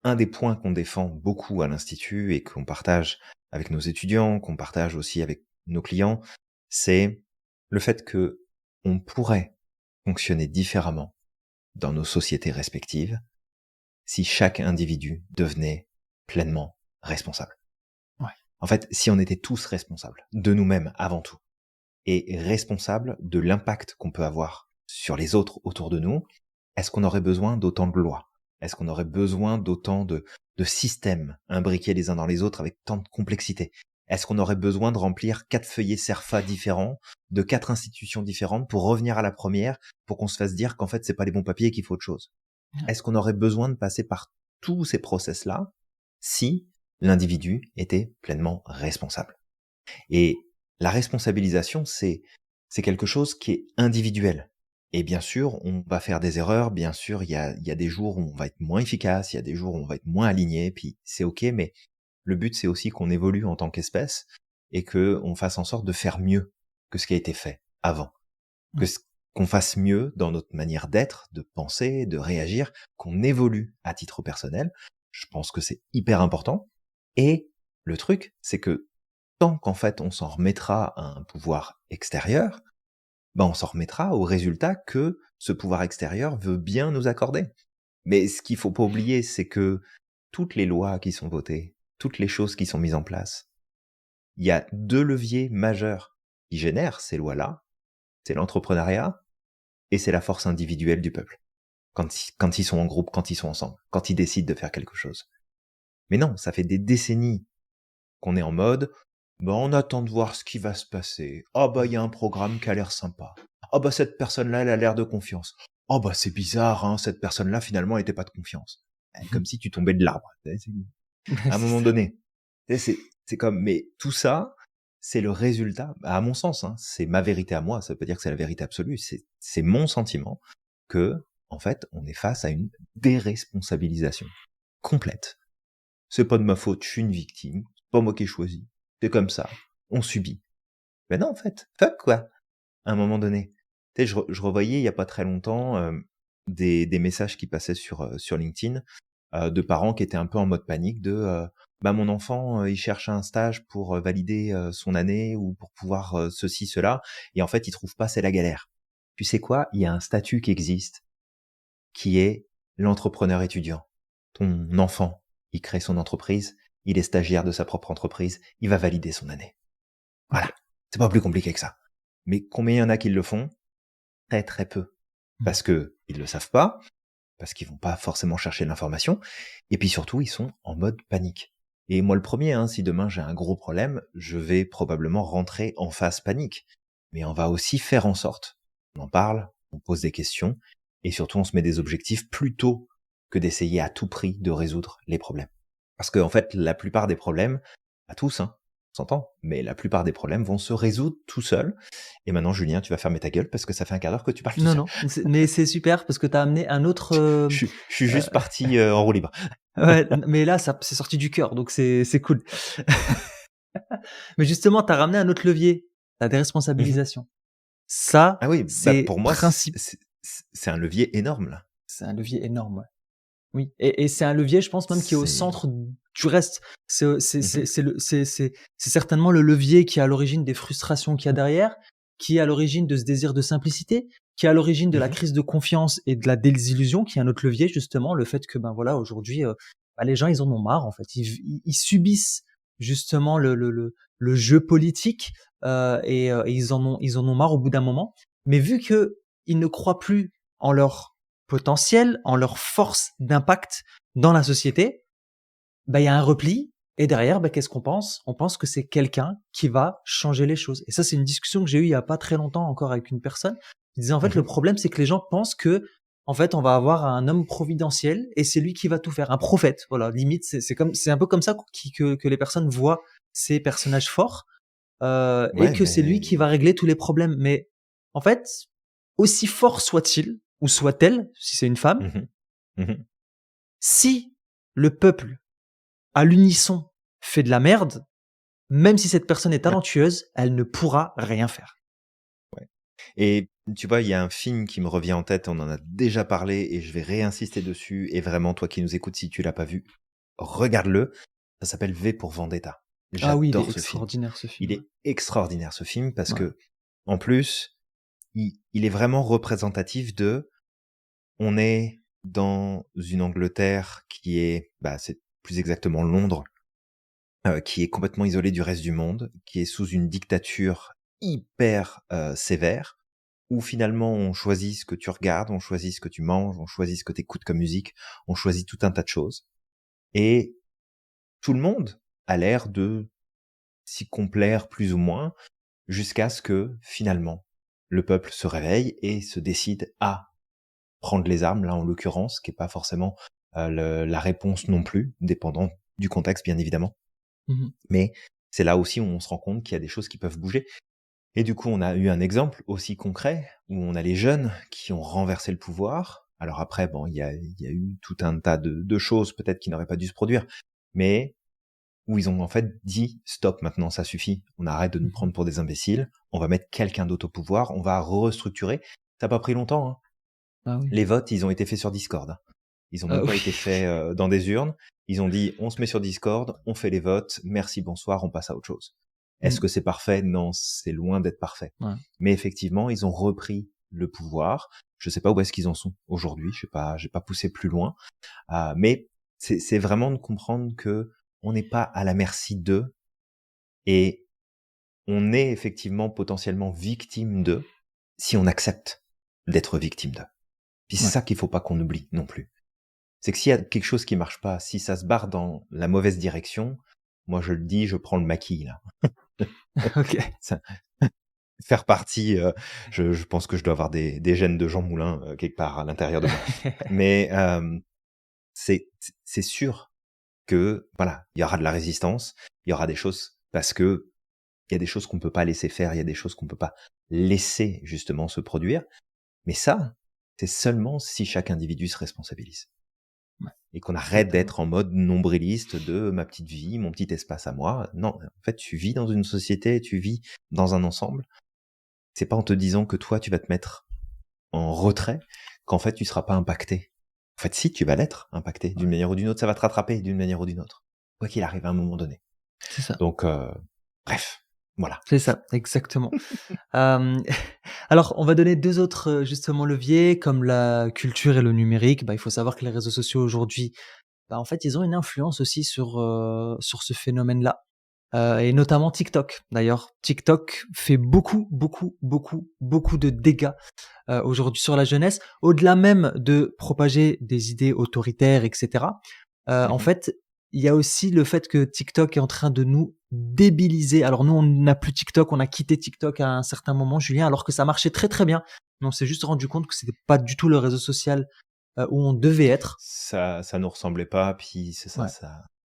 un des points qu'on défend beaucoup à l'Institut et qu'on partage avec nos étudiants, qu'on partage aussi avec nos clients, c'est le fait que on pourrait fonctionner différemment dans nos sociétés respectives si chaque individu devenait pleinement responsable. Ouais. En fait, si on était tous responsables de nous-mêmes avant tout et responsables de l'impact qu'on peut avoir sur les autres autour de nous, est-ce qu'on aurait besoin d'autant de lois? Est-ce qu'on aurait besoin d'autant de systèmes imbriqués les uns dans les autres avec tant de complexité? Est-ce qu'on aurait besoin de remplir 4 feuillets CERFA différents, de 4 institutions différentes pour revenir à la première, pour qu'on se fasse dire qu'en fait c'est pas les bons papiers et qu'il faut autre chose? Ouais. Est-ce qu'on aurait besoin de passer par tous ces process-là si l'individu était pleinement responsable? Et la responsabilisation, c'est quelque chose qui est individuel. Et bien sûr, on va faire des erreurs. Bien sûr, il y a des jours où on va être moins efficace, il y a des jours où on va être moins aligné. Puis c'est ok, mais le but c'est aussi qu'on évolue en tant qu'espèce et que on fasse en sorte de faire mieux que ce qui a été fait avant, que Ouais. qu'on fasse mieux dans notre manière d'être, de penser, de réagir, qu'on évolue à titre personnel. Je pense que c'est hyper important. Et le truc, c'est que tant qu'en fait on s'en remettra à un pouvoir extérieur, ben on s'en remettra au résultat que ce pouvoir extérieur veut bien nous accorder. Mais ce qu'il faut pas oublier, c'est que toutes les lois qui sont votées, toutes les choses qui sont mises en place, il y a 2 leviers majeurs qui génèrent ces lois-là, c'est l'entrepreneuriat et c'est la force individuelle du peuple. Quand ils sont en groupe, quand ils sont ensemble, quand ils décident de faire quelque chose. Mais non, ça fait des décennies qu'on est en mode, bah, on attend de voir ce qui va se passer. Ah bah, il y a un programme qui a l'air sympa. Ah bah, cette personne-là, elle a l'air de confiance. Ah bah, c'est bizarre, hein, cette personne-là, finalement, elle était pas de confiance. Comme si tu tombais de l'arbre. À un C'est moment ça. donné. C'est comme, mais tout ça, c'est le résultat, à mon sens, hein, c'est ma vérité à moi, ça veut pas dire que c'est la vérité absolue, c'est mon sentiment que, en fait, on est face à une déresponsabilisation complète. C'est pas de ma faute, je suis une victime, c'est pas moi qui ai choisi, c'est comme ça, on subit. Mais non, en fait, fuck quoi, à un moment donné. Tu sais, je revoyais il y a pas très longtemps des messages qui passaient sur LinkedIn de parents qui étaient un peu en mode panique de bah mon enfant il cherche un stage pour valider son année ou pour pouvoir ceci cela et en fait il trouve pas, c'est la galère. Tu sais quoi, il y a un statut qui existe qui est l'entrepreneur étudiant. Ton enfant, il crée son entreprise, il est stagiaire de sa propre entreprise, il va valider son année. Voilà, c'est pas plus compliqué que ça. Mais combien il y en a qui le font? Très très peu. Mmh. Parce que ils le savent pas, parce qu'ils vont pas forcément chercher l'information, et puis surtout, ils sont en mode panique. Et moi le premier, hein, si demain j'ai un gros problème, je vais probablement rentrer en phase panique. Mais on va aussi faire en sorte, on en parle, on pose des questions, et surtout on se met des objectifs plutôt que d'essayer à tout prix de résoudre les problèmes. Parce que en fait, la plupart des problèmes, pas tous, hein, on s'entend, mais la plupart des problèmes vont se résoudre tout seuls. Et maintenant, Julien, tu vas fermer ta gueule parce que ça fait un quart d'heure que tu parles tout Non, seul. non, mais c'est super parce que tu as amené un autre, Je suis heu, juste parti en roue libre. ouais, mais là, ça c'est sorti du cœur, donc c'est cool. Mais justement, tu as ramené un autre levier, la Mhm. déresponsabilisation. Ça, Ah oui, bah c'est pour moi, c'est un levier énorme là. c'est un levier énorme, ouais. Oui et c'est un levier, je pense même qui est au C'est. centre du reste. Mhm. C'est certainement le levier qui est à l'origine des frustrations qu'il y a derrière, qui est à l'origine de ce désir de simplicité, qui est à l'origine de la Mhm. crise de confiance et de la désillusion, qui est un autre levier justement, le fait que, ben, voilà, aujourd'hui, bah, les gens, ils en ont marre en fait. Ils subissent justement le jeu politique, et ils en ont marre au bout d'un moment. Mais vu qu'ils ne croient plus en leur potentiel, en leur force d'impact dans la société, bah, il y a un repli et derrière, bah, qu'est-ce qu'on pense? On pense que c'est quelqu'un qui va changer les choses et ça, c'est une discussion que j'ai eue il y a pas très longtemps encore avec une personne qui disait: «En fait, le Mhm. problème, c'est que les gens pensent que en fait, on va avoir un homme providentiel et c'est lui qui va tout faire, un prophète». Voilà, limite, c'est un peu comme ça que les personnes voient ces personnages forts, et Ouais, que c'est lui qui va mais. régler tous les problèmes. Mais en fait, aussi fort soit-il ou soit-elle, si c'est une femme, Mhm. Mhm. si le peuple, à l'unisson, fait de la merde, même si cette personne est Ouais, talentueuse, elle ne pourra rien faire. ouais. Et tu vois, il y a un film qui me revient en tête, on en a déjà parlé et je vais réinsister dessus. Et vraiment, toi qui nous écoutes, si tu l'as pas vu, regarde-le. Ça s'appelle V pour Vendetta. Ah oui, il est J'adore ce film. extraordinaire ce film. Il est extraordinaire ce film parce Ouais. que, en plus, il est vraiment représentatif de. On est dans une Angleterre qui est, bah, c'est plus exactement Londres, qui est complètement isolée du reste du monde, qui est sous une dictature hyper sévère, où finalement on choisit ce que tu regardes, on choisit ce que tu manges, on choisit ce que tu écoutes comme musique, on choisit tout un tas de choses. Et tout le monde a l'air de s'y complaire plus ou moins, jusqu'à ce que finalement le peuple se réveille et se décide à prendre les armes, là en l'occurrence, qui est pas forcément la réponse non plus, dépendant du contexte bien évidemment. Mmh. Mais c'est là aussi où on se rend compte qu'il y a des choses qui peuvent bouger. Et du coup, on a eu un exemple aussi concret où on a les jeunes qui ont renversé le pouvoir. Alors après, bon, il y a eu tout un tas de choses peut-être qui n'auraient pas dû se produire, mais où ils ont en fait dit stop, maintenant ça suffit, on arrête de nous Mmh. prendre pour des imbéciles, on va mettre quelqu'un d'autre au pouvoir, on va restructurer. Ça n'a pas pris longtemps, hein. Ah oui. Les votes, ils ont été faits sur Discord, hein. Ils ont Ah même pas oui. été faits dans des urnes. Ils ont dit on se met sur Discord, on fait les votes, merci, bonsoir, on passe à autre chose. Est-ce Mm. que c'est parfait? Non, c'est loin d'être parfait. Ouais. Mais effectivement, ils ont repris le pouvoir. Je sais pas où est-ce qu'ils en sont aujourd'hui. J'ai pas poussé plus loin. Mais c'est vraiment de comprendre que on n'est pas à la merci d'eux et on est effectivement potentiellement victime d'eux si on accepte d'être victime d'eux. Puis c'est Ouais. ça qu'il faut pas qu'on oublie non plus. C'est que s'il y a quelque chose qui marche pas, si ça se barre dans la mauvaise direction, moi je le dis, je prends le maquis là. Ok. Ça- faire partie, je pense que je dois avoir des gènes de Jean Moulin quelque part à l'intérieur de moi. Mais c'est sûr que voilà, il y aura de la résistance, il y aura des choses parce que il y a des choses qu'on peut pas laisser faire, il y a des choses qu'on peut pas laisser justement se produire. Mais ça, c'est seulement si chaque individu se responsabilise Ouais, et qu'on arrête exactement. d'être en mode nombriliste de ma petite vie, mon petit espace à moi. Non, en fait, tu vis dans une société, tu vis dans un ensemble. C'est pas en te disant que toi, tu vas te mettre en retrait qu'en fait, tu seras pas impacté. En fait, si, tu vas l'être impacté d'une manière ou d'une autre, ça va te rattraper d'une manière ou d'une autre. Quoi qu'il arrive à un moment donné. C'est ça. Donc, bref, voilà. C'est ça, exactement. Hem, alors, on va donner 2 autres, justement leviers comme la culture et le numérique. Bah, il faut savoir que les réseaux sociaux aujourd'hui, bah, en fait, ils ont une influence aussi sur ce phénomène-là, et notamment TikTok. D'ailleurs, TikTok fait beaucoup, beaucoup, beaucoup, beaucoup de dégâts, aujourd'hui sur la jeunesse. Au-delà même de propager des idées autoritaires et cetera, en Mmh. fait, il y a aussi le fait que TikTok est en train de nous débiliser. Alors nous, on n'a plus TikTok, on a quitté TikTok à un certain moment, Julien, alors que ça marchait très, très bien. Mais on s'est juste rendu compte que c'était pas du tout le réseau social, où on devait être. Ça nous ressemblait pas, puis c'est ça, Ouais,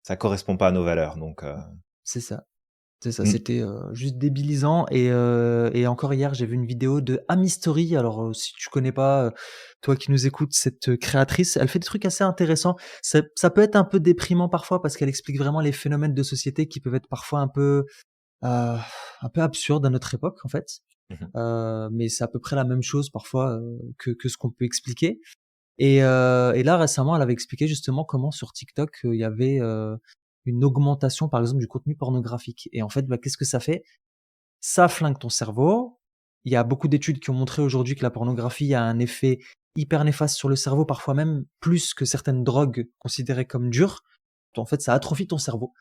ça correspond pas à nos valeurs, donc c'est ça. C'est ça, mmh. c'était, juste débilisant et encore hier, j'ai vu une vidéo de Amy Story. Alors, si tu connais pas, toi qui nous écoutes, cette, créatrice, elle fait des trucs assez intéressants. Ça peut être un peu déprimant parfois parce qu'elle explique vraiment les phénomènes de société qui peuvent être parfois un peu absurdes à notre époque, en fait. Mmh. Mais c'est à peu près la même chose parfois, que ce qu'on peut expliquer et là récemment, elle avait expliqué justement comment sur TikTok, il y avait, une augmentation par exemple du contenu pornographique et en fait, bah, qu'est-ce que ça fait? Ça flingue ton cerveau. Il y a beaucoup d'études qui ont montré aujourd'hui que la pornographie a un effet hyper néfaste sur le cerveau, parfois même plus que certaines drogues considérées comme dures. En fait, ça atrophie ton cerveau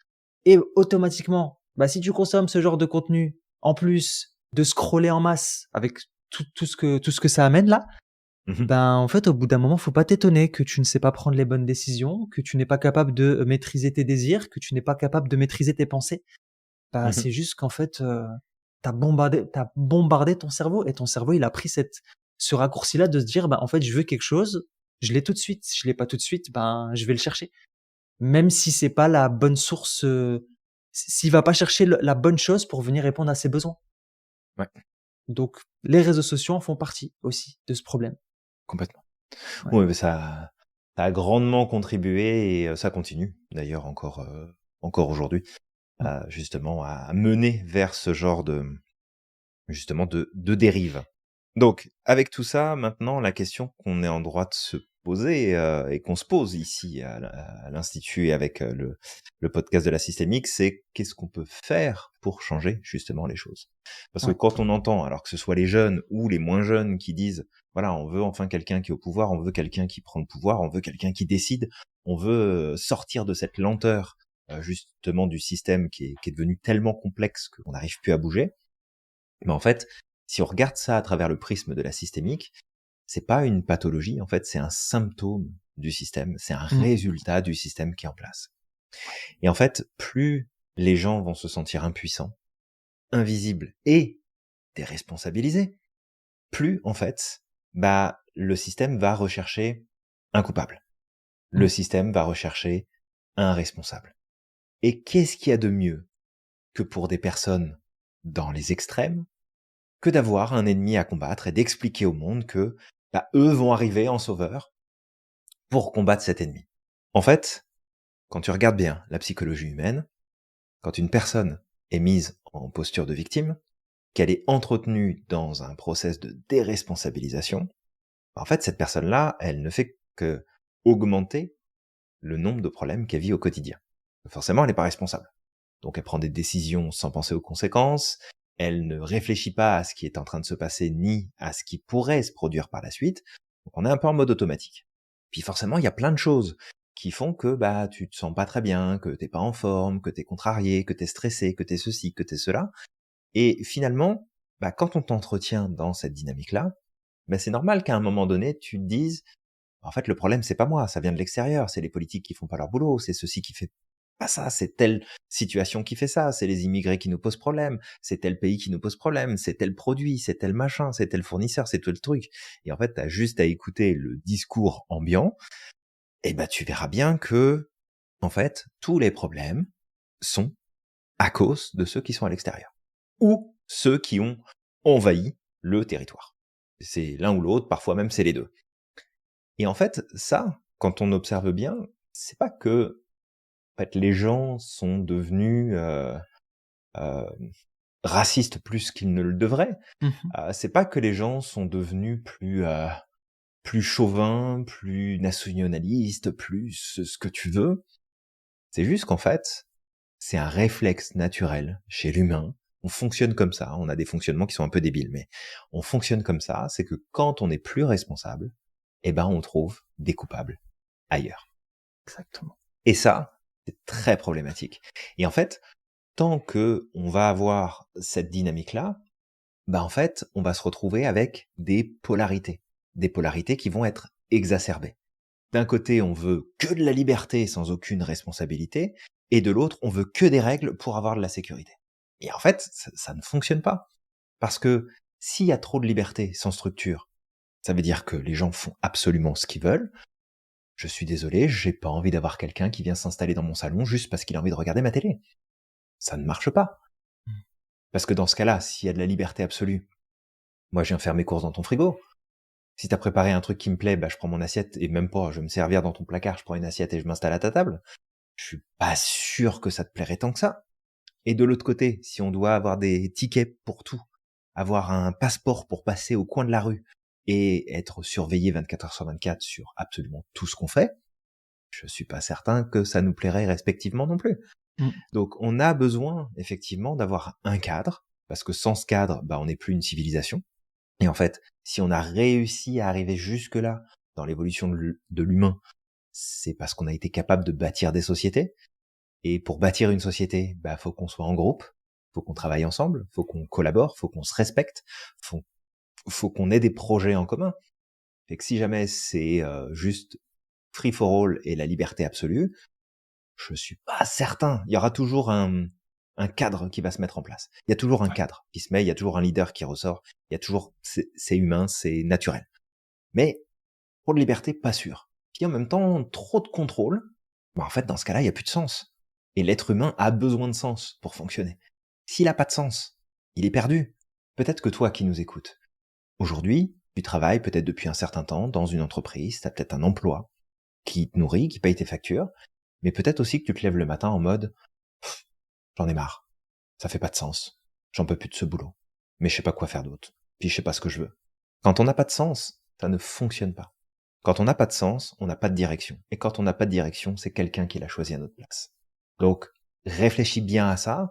et automatiquement, bah, si tu consommes ce genre de contenu, en plus de scroller en masse avec tout ce que ça amène là, Mmh. ben, en fait, au bout d'un moment, faut pas t'étonner que tu ne sais pas prendre les bonnes décisions, que tu n'es pas capable de maîtriser tes désirs, que tu n'es pas capable de maîtriser tes pensées. Bah, Mmh. c'est juste qu'en fait, tu bombardé ton cerveau et ton cerveau, il a pris ce raccourci-là de se dire: «Bah, en fait, je veux quelque chose, je l'ai tout de suite. Si je l'ai pas tout de suite, ben, je vais le chercher». Même si c'est pas la bonne source, s'il va pas chercher le la bonne chose pour venir répondre à ses besoins. Ouais, Donc les réseaux sociaux en font partie aussi de ce problème. complètement. Ouais. Ouais, mais ça a grandement contribué et ça continue d'ailleurs encore aujourd'hui, Mmh. justement à mener vers ce genre de justement de dérive. Donc, avec tout ça, maintenant, la question qu'on est en droit de se poser et qu'on se pose ici à l'Institut et avec le podcast de la systémique, c'est qu'est-ce qu'on peut faire pour changer justement les choses. Parce que Ouais. quand on entend, alors que ce soit les jeunes ou les moins jeunes qui disent, voilà, on veut enfin quelqu'un qui est au pouvoir, on veut quelqu'un qui prend le pouvoir, on veut quelqu'un qui décide, on veut sortir de cette lenteur justement du système qui est devenu tellement complexe qu'on n'arrive plus à bouger. Mais en fait, si on regarde ça à travers le prisme de la systémique, c'est pas une pathologie, en fait, c'est un symptôme du système, c'est un Mmh. résultat du système qui est en place. Et en fait, plus les gens vont se sentir impuissants, invisibles et déresponsabilisés, plus, en fait, bah, le système va rechercher un coupable. Le Mmh. système va rechercher un responsable. Et qu'est-ce qu'il y a de mieux que pour des personnes dans les extrêmes que d'avoir un ennemi à combattre et d'expliquer au monde que bah, eux vont arriver en sauveur pour combattre cet ennemi. En fait, quand tu regardes bien la psychologie humaine, quand une personne est mise en posture de victime, qu'elle est entretenue dans un process de déresponsabilisation, en fait, cette personne-là, elle ne fait que augmenter le nombre de problèmes qu'elle vit au quotidien. Forcément, elle n'est pas responsable. Donc elle prend des décisions sans penser aux conséquences, elle ne réfléchit pas à ce qui est en train de se passer ni à ce qui pourrait se produire par la suite. Donc on est un peu en mode automatique. Puis forcément, il y a plein de choses qui font que bah tu te sens pas très bien, que t'es pas en forme, que t'es contrarié, que t'es stressé, que t'es ceci, que t'es cela. Et finalement, bah, quand on t'entretient dans cette dynamique-là, bah, c'est normal qu'à un moment donné, tu te dises, en fait, le problème, c'est pas moi, ça vient de l'extérieur, c'est les politiques qui font pas leur boulot, c'est ceci qui fait pas ça, c'est telle situation qui fait ça, c'est les immigrés qui nous posent problème, c'est tel pays qui nous pose problème, c'est tel produit, c'est tel machin, c'est tel fournisseur, c'est tout le truc. Et en fait, t'as juste à écouter le discours ambiant, et bah, tu verras bien que, en fait, tous les problèmes sont à cause de ceux qui sont à l'extérieur. Ou ceux qui ont envahi le territoire. C'est l'un ou l'autre, parfois même c'est les deux. Et en fait, ça, quand on observe bien, c'est pas que en fait, les gens sont devenus euh, racistes plus qu'ils ne le devraient. Mhm. C'est pas que les gens sont devenus plus chauvins, plus nationalistes, plus ce que tu veux. C'est juste qu'en fait, c'est un réflexe naturel chez l'humain. On fonctionne comme ça. On a des fonctionnements qui sont un peu débiles, mais on fonctionne comme ça. C'est que quand on n'est plus responsable, eh ben, on trouve des coupables ailleurs. Exactement. Et ça, c'est très problématique. Et en fait, tant que on va avoir cette dynamique-là, bah, en fait, on va se retrouver avec des polarités qui vont être exacerbées. D'un côté, on veut que de la liberté sans aucune responsabilité, et de l'autre, on veut que des règles pour avoir de la sécurité. Et en fait, ça ne fonctionne pas. Parce que s'il y a trop de liberté sans structure, ça veut dire que les gens font absolument ce qu'ils veulent. Je suis désolé, j'ai pas envie d'avoir quelqu'un qui vient s'installer dans mon salon juste parce qu'il a envie de regarder ma télé. Ça ne marche pas. Mm. Parce que dans ce cas-là, s'il y a de la liberté absolue, moi je viens faire mes courses dans ton frigo. Si t'as préparé un truc qui me plaît, bah je prends mon assiette et même pas, je vais me servir dans ton placard, je prends une assiette et je m'installe à ta table. Je suis pas sûr que ça te plairait tant que ça. Et de l'autre côté, si on doit avoir des tickets pour tout, avoir un passeport pour passer au coin de la rue et être surveillé 24 heures sur 24 sur absolument tout ce qu'on fait, je suis pas certain que ça nous plairait respectivement non plus. Mm. Donc on a besoin effectivement d'avoir un cadre, parce que sans ce cadre, bah on n'est plus une civilisation. Et en fait, si on a réussi à arriver jusque-là dans l'évolution de l'humain, c'est parce qu'on a été capable de bâtir des sociétés. Et pour bâtir une société, bah faut qu'on soit en groupe, faut qu'on travaille ensemble, faut qu'on collabore, faut qu'on se respecte, faut qu'on ait des projets en commun. Et que si jamais c'est juste free for all et la liberté absolue, je suis pas certain. Il y aura toujours un cadre qui va se mettre en place. Il y a toujours un Ouais. cadre qui se met, il y a toujours un leader qui ressort, il y a toujours, c'est humain, c'est naturel. Mais trop de liberté, pas sûr. Puis en même temps, trop de contrôle, bah en fait, dans ce cas-là, il n'y a plus de sens. Et l'être humain a besoin de sens pour fonctionner. S'il n'a pas de sens, il est perdu. Peut-être que toi qui nous écoutes, aujourd'hui, tu travailles peut-être depuis un certain temps dans une entreprise, tu as peut-être un emploi qui te nourrit, qui paye tes factures, mais peut-être aussi que tu te lèves le matin en mode pff, j'en ai marre, ça fait pas de sens, j'en peux plus de ce boulot, mais je sais pas quoi faire d'autre, puis je sais pas ce que je veux. Quand on n'a pas de sens, ça ne fonctionne pas. Quand on n'a pas de sens, on n'a pas de direction. Et quand on n'a pas de direction, c'est quelqu'un qui l'a choisi à notre place. Donc, réfléchis bien à ça.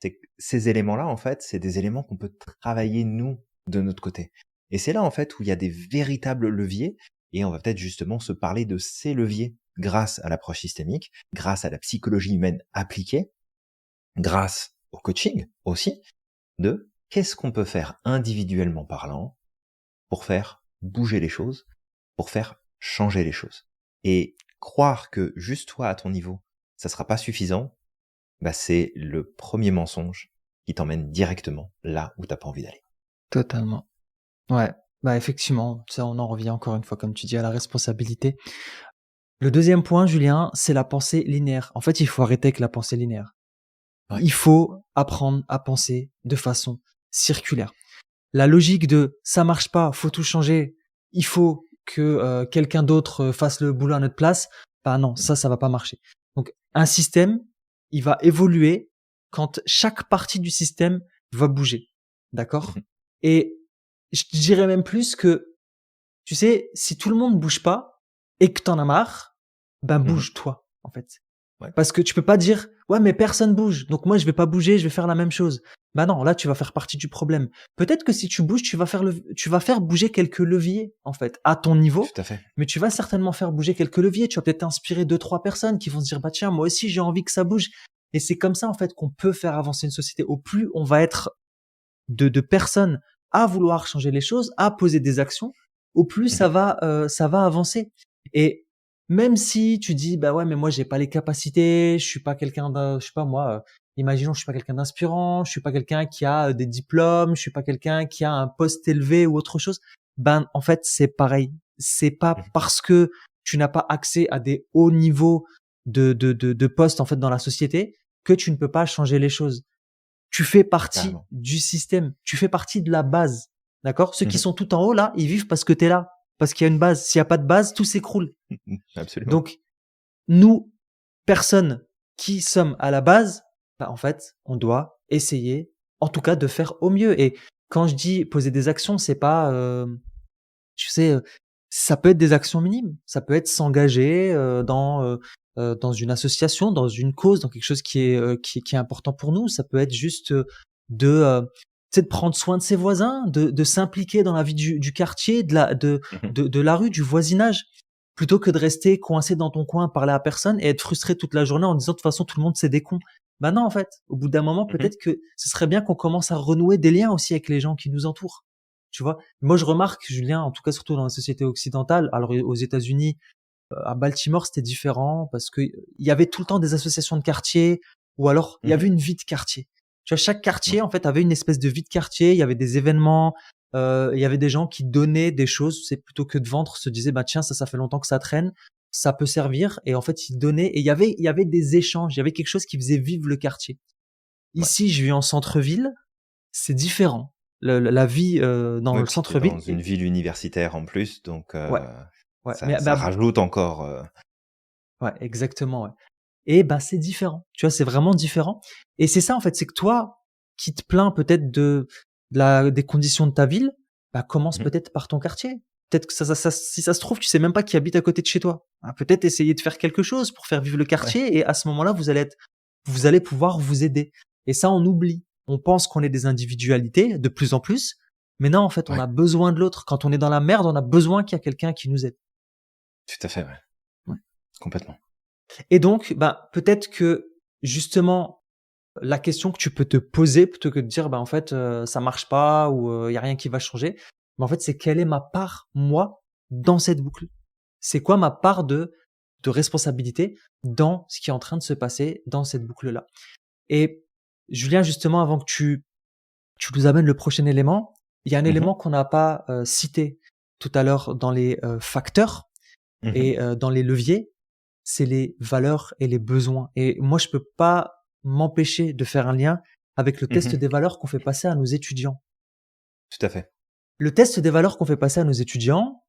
C'est que ces éléments-là, en fait, c'est des éléments qu'on peut travailler nous de notre côté. Et c'est là, en fait, où il y a des véritables leviers. Et on va peut-être justement se parler de ces leviers grâce à l'approche systémique, grâce à la psychologie humaine appliquée, grâce au coaching aussi, de qu'est-ce qu'on peut faire individuellement parlant pour faire bouger les choses, pour faire changer les choses. Et croire que juste toi à ton niveau, ça sera pas suffisant, bah c'est le premier mensonge qui t'emmène directement là où t'as pas envie d'aller. Totalement. Ouais. Bah effectivement, ça on en revient encore une fois, comme tu dis, à la responsabilité. Le deuxième point, Julien, c'est la pensée linéaire. En fait, il faut arrêter avec la pensée linéaire. Ouais. Il faut apprendre à penser de façon circulaire. La logique de ça marche pas, faut tout changer, il faut que quelqu'un d'autre fasse le boulot à notre place, bah non, ça va pas marcher. Donc un système, il va évoluer quand chaque partie du système va bouger. D'accord? Mhm. Et je dirais même plus que, tu sais, si tout le monde bouge pas et que t'en as marre, ben Mhm. bouge-toi, en fait. Ouais. Parce que tu peux pas dire Ouais, mais personne bouge. Donc moi, je vais pas bouger, je vais faire la même chose. Bah non, là, tu vas faire partie du problème. Peut-être que si tu bouges, tu vas faire bouger quelques leviers, en fait, à ton niveau, Tout à fait. mais tu vas certainement faire bouger quelques leviers. Tu vas peut-être inspirer deux, trois personnes qui vont se dire, bah tiens, moi aussi, j'ai envie que ça bouge. Et c'est comme ça, en fait, qu'on peut faire avancer une société. Au plus on va être de personnes à vouloir changer les choses, à poser des actions, au plus Mmh. ça va avancer. Et même si tu dis bah ouais mais moi j'ai pas les capacités, je suis pas quelqu'un je sais pas moi, imaginons je suis pas quelqu'un d'inspirant, je suis pas quelqu'un qui a des diplômes, je suis pas quelqu'un qui a un poste élevé ou autre chose. Ben en fait c'est pareil. C'est pas Mmh. parce que tu n'as pas accès à des hauts niveaux de postes en fait dans la société que tu ne peux pas changer les choses. Tu fais partie Carrément. du système, tu fais partie de la base, d'accord? Ceux qui Mmh. sont tout en haut là, ils vivent parce que tu es là, parce qu'il y a une base. S'il y a pas de base, tout s'écroule. Mmh. Absolument. Donc nous, personnes qui sommes à la base, bah, en fait, on doit essayer, en tout cas, de faire au mieux. Et quand je dis poser des actions, c'est pas, tu sais, ça peut être des actions minimes. Ça peut être s'engager dans une association, dans une cause, dans quelque chose qui est important pour nous. Ça peut être juste de, tu sais, de prendre soin de ses voisins, de s'impliquer dans la vie du quartier, Mmh. de la rue, du voisinage, plutôt que de rester coincé dans ton coin, parler à personne et être frustré toute la journée en disant de toute façon tout le monde c'est des cons. Bah non, en fait, au bout d'un moment, Mmh. peut-être que ce serait bien qu'on commence à renouer des liens aussi avec les gens qui nous entourent. Tu vois? Moi, je remarque, Julien, en tout cas surtout dans la société occidentale, alors aux États-Unis, à Baltimore, c'était différent parce que il y avait tout le temps des associations de quartier ou alors il y Mmh. avait une vie de quartier. Tu vois, chaque Ouais. quartier en fait avait une espèce de vie de quartier, il y avait des événements, il y avait des gens qui donnaient des choses, c'est plutôt que de vendre, se disaient bah tiens, ça fait longtemps que ça traîne, ça peut servir et en fait ils donnaient et il y avait des échanges, il y avait quelque chose qui faisait vivre le quartier. Ouais. Ici, je vis en centre-ville, c'est différent. La vie dans Ouais, le puis tu es dans centre-ville une ville universitaire en plus, donc ouais, ouais, mais ça bah, rajoute encore, ouais, exactement, ouais. Et bah, c'est différent. Tu vois, c'est vraiment différent. Et c'est ça, en fait, c'est que toi, qui te plains peut-être des conditions de ta ville, bah, commence mmh, peut-être par ton quartier. Peut-être que si ça se trouve, tu sais même pas qui habite à côté de chez toi. Ah, peut-être essayer de faire quelque chose pour faire vivre le ouais, quartier et à ce moment-là, vous allez pouvoir vous aider. Et ça, on oublie. On pense qu'on est des individualités de plus en plus. Mais non, en fait, on ouais, a besoin de l'autre. Quand on est dans la merde, on a besoin qu'il y a quelqu'un qui nous aide. tout à fait, ouais, Ouais. complètement. Et donc, bah, peut-être que justement, la question que tu peux te poser plutôt que de dire, bah, en fait, ça marche pas ou il y a rien qui va changer, mais en fait, c'est quelle est ma part, moi, dans cette boucle? C'est quoi ma part de responsabilité dans ce qui est en train de se passer dans cette boucle-là? Et Julien, justement, avant que tu nous amènes le prochain élément, il y a un Mmh mh. élément qu'on n'a pas, cité tout à l'heure dans les, facteurs Mmh. et dans les leviers, c'est les valeurs et les besoins. Et moi, je peux pas m'empêcher de faire un lien avec le test Mmh. des valeurs qu'on fait passer à nos étudiants. Tout à fait. Le test des valeurs qu'on fait passer à nos étudiants,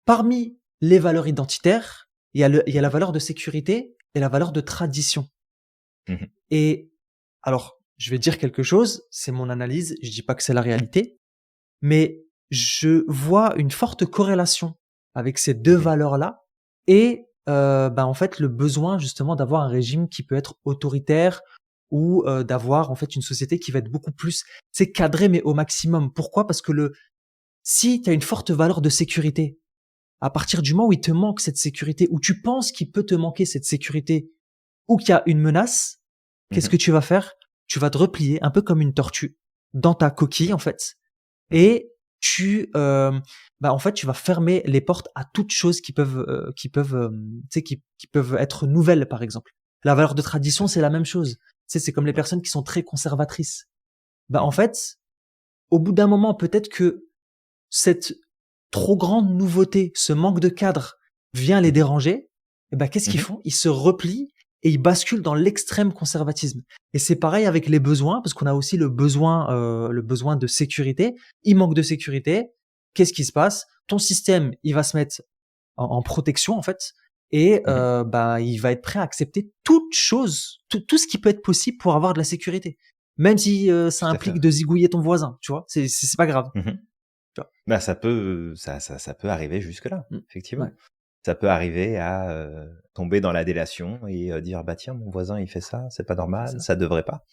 parmi les valeurs identitaires, il y a la valeur de sécurité et la valeur de tradition. Mmh. Et alors, je vais dire quelque chose, c'est mon analyse, je dis pas que c'est la réalité, mais je vois une forte corrélation avec ces 2 Mmh. valeurs-là et bah, en fait, le besoin justement d'avoir un régime qui peut être autoritaire ou d'avoir en fait une société qui va être beaucoup plus, c'est cadré mais au maximum. Pourquoi? Parce que si tu as une forte valeur de sécurité, à partir du moment où il te manque cette sécurité, où tu penses qu'il peut te manquer cette sécurité ou qu'il y a une menace, qu'est-ce que Mmh. tu vas faire? Tu vas te replier un peu comme une tortue dans ta coquille en fait Mmh. et bah, en fait, tu vas fermer les portes à toutes choses tu sais, qui peuvent être nouvelles, par exemple. La valeur de Tout tradition, à c'est fait. la même chose. Tu sais, c'est comme les Ouais. personnes qui sont très conservatrices. Bah, en Mmh. fait, au bout d'un moment, peut-être que cette trop grande nouveauté, ce manque de cadre vient les Mmh. déranger, et ben qu'est-ce qu'ils Mmh. font? Ils se replient et ils basculent dans l'extrême conservatisme. Et c'est pareil avec les besoins, parce qu'on a aussi le besoin de sécurité. Il manque de sécurité. Qu'est-ce qui se passe? Ton système, il va se mettre en protection en fait, et Mmh. bah il va être prêt à accepter toute chose, tout ce qui peut être possible pour avoir de la sécurité, même si ça Tout à fait, implique ouais. de zigouiller ton voisin, tu vois? C'est pas grave. Mmh. Tu vois? Bah, ça peut arriver jusque-là, Mmh. Ouais. effectivement. ça peut arriver à tomber dans la délation et dire bah tiens mon voisin il fait ça, c'est pas C'est normal, ça. ça devrait pas.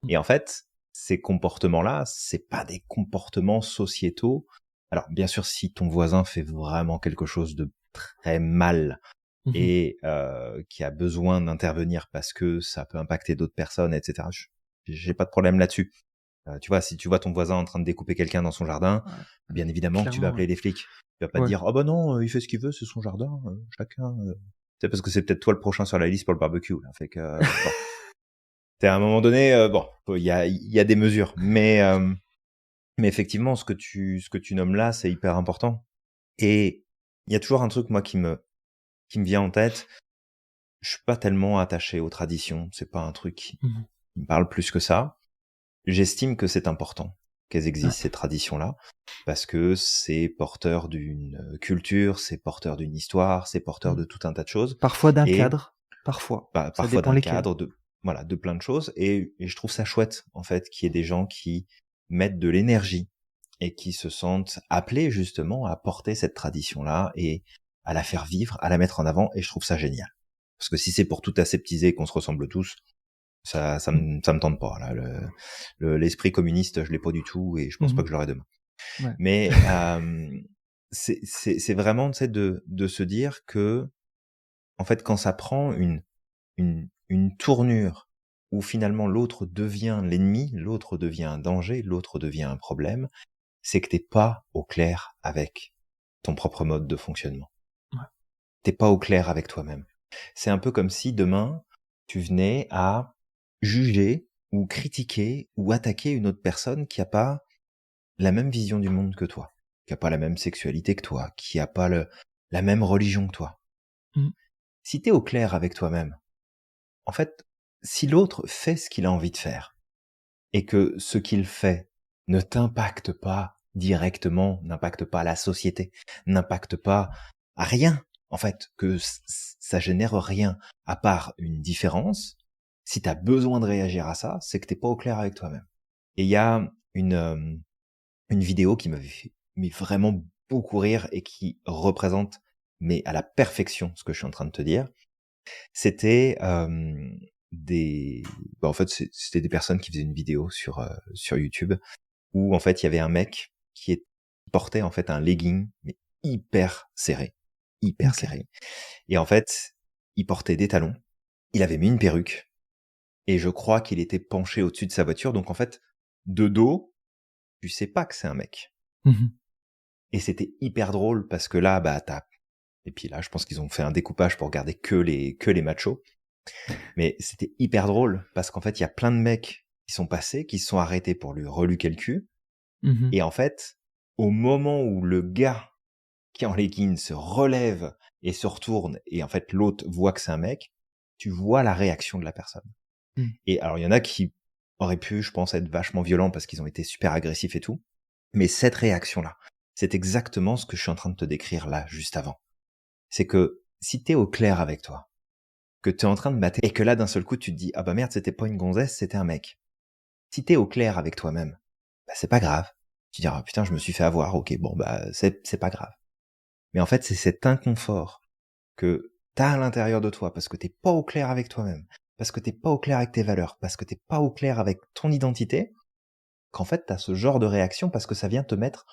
Mmh. Et en fait, ces comportements-là, c'est pas des comportements sociétaux. Alors bien sûr, si ton voisin fait vraiment quelque chose de très mal Mmh. et qui a besoin d'intervenir parce que ça peut impacter d'autres personnes, etc. J'ai pas de problème là-dessus. Tu vois, si tu vois ton voisin en train de découper quelqu'un dans son jardin, Ouais, bien évidemment que tu vas clairement, ouais. appeler les flics. Tu vas pas te Ouais. dire oh bah non, il fait ce qu'il veut, c'est son jardin, chacun. C'est parce que c'est peut-être toi le prochain sur la liste pour le barbecue. Là. Fait que bon, c'est à un moment donné, bon, il y a des mesures, mais effectivement, ce que tu nommes là, c'est hyper important. Et il y a toujours un truc moi qui me vient en tête. Je suis pas tellement attaché aux traditions. C'est pas un truc qui Mmh. me parle plus que ça. J'estime que c'est important qu'elles Ouais. existent, ces traditions-là, parce que c'est porteur d'une culture, c'est porteur d'une histoire, c'est porteur Mmh. de tout un tas de choses, Parfois d'un et cadre, parfois. Ça parfois dépend d'un lesquels. cadre, voilà, de plein de choses, et je trouve ça chouette, en fait, qu'il y ait des gens qui mettent de l'énergie et qui se sentent appelés justement à porter cette tradition-là et à la faire vivre, à la mettre en avant, et je trouve ça génial. Parce que si c'est pour tout aseptiser et qu'on se ressemble tous, Mmh. ça me tente pas. Là, l'esprit communiste, je l'ai pas du tout, et je pense pas Mmh. que je l'aurai demain. Ouais. Mais c'est vraiment, tu sais, de se dire que, en fait, quand ça prend une tournure où finalement l'autre devient l'ennemi, l'autre devient un danger, l'autre devient un problème, c'est que t'es pas au clair avec ton propre mode de fonctionnement. Ouais. T'es pas au clair avec toi-même. C'est un peu comme si demain, tu venais à juger ou critiquer ou attaquer une autre personne qui a pas la même vision du monde que toi, qui a pas la même sexualité que toi, qui a pas la même religion que toi. Mmh. Si t'es au clair avec toi-même, en fait, si l'autre fait ce qu'il a envie de faire et que ce qu'il fait ne t'impacte pas directement, n'impacte pas la société, n'impacte pas à rien, en fait, que ça génère rien à part une différence, si tu as besoin de réagir à ça, c'est que t'es pas au clair avec toi-même. Et il y a une vidéo qui m'avait fait mais vraiment beaucoup rire et qui représente mais à la perfection ce que je suis en train de te dire. C'était des, en fait c'était des personnes qui faisaient une vidéo sur YouTube où en fait il y avait un mec qui portait en fait un legging mais hyper OK. serré. Et en fait il portait des talons, il avait mis une perruque et je crois qu'il était penché au-dessus de sa voiture. Donc en fait de dos tu sais pas que c'est un mec. Mmh. Et c'était hyper drôle parce que là bah et puis là je pense qu'ils ont fait un découpage pour garder que les machos. Mais c'était hyper drôle parce qu'en fait, il y a plein de mecs qui sont passés, qui se sont arrêtés pour lui reluquer le cul. Mmh. Et en fait, au moment où le gars qui est en legging se relève et se retourne, et en fait, l'autre voit que c'est un mec, tu vois la réaction de la personne. Mmh. Et alors, il y en a qui auraient pu, je pense, être vachement violents parce qu'ils ont été super agressifs et tout. Mais cette réaction-là, c'est exactement ce que je suis en train de te décrire là, juste avant. C'est que si t'es au clair avec toi, que tu es en train de mater et que là d'un seul coup tu te dis ah bah merde, c'était pas une gonzesse, c'était un mec. Si t'es au clair avec toi-même, bah c'est pas grave. Tu diras ah, putain, je me suis fait avoir, OK, bon bah c'est pas grave. Mais en fait, c'est cet inconfort que t'as à l'intérieur de toi parce que t'es pas au clair avec toi-même, parce que t'es pas au clair avec tes valeurs, parce que t'es pas au clair avec ton identité, qu'en fait t'as ce genre de réaction parce que ça vient te mettre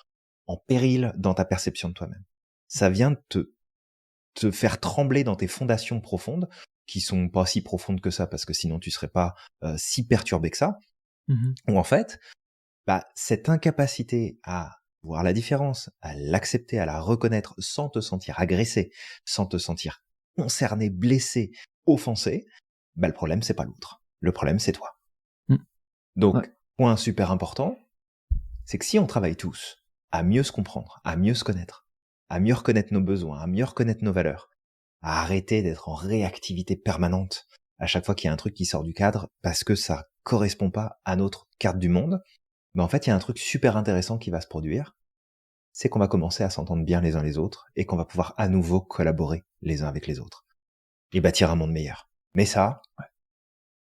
en péril dans ta perception de toi-même. Ça vient te faire trembler dans tes fondations profondes, qui sont pas si profondes que ça, parce que sinon tu serais pas si perturbé que ça, Mmh. où en fait, bah, cette incapacité à voir la différence, à l'accepter, à la reconnaître, sans te sentir agressé, sans te sentir concerné, blessé, offensé, bah, le problème c'est pas l'autre. Le problème c'est toi. Mmh. Ouais. Donc, point super important, c'est que si on travaille tous à mieux se comprendre, à mieux se connaître, à mieux reconnaître nos besoins, à mieux reconnaître nos valeurs, à arrêter d'être en réactivité permanente à chaque fois qu'il y a un truc qui sort du cadre parce que ça correspond pas à notre carte du monde, mais en fait, il y a un truc super intéressant qui va se produire, c'est qu'on va commencer à s'entendre bien les uns les autres et qu'on va pouvoir à nouveau collaborer les uns avec les autres et bâtir un monde meilleur. Mais ça, Ouais.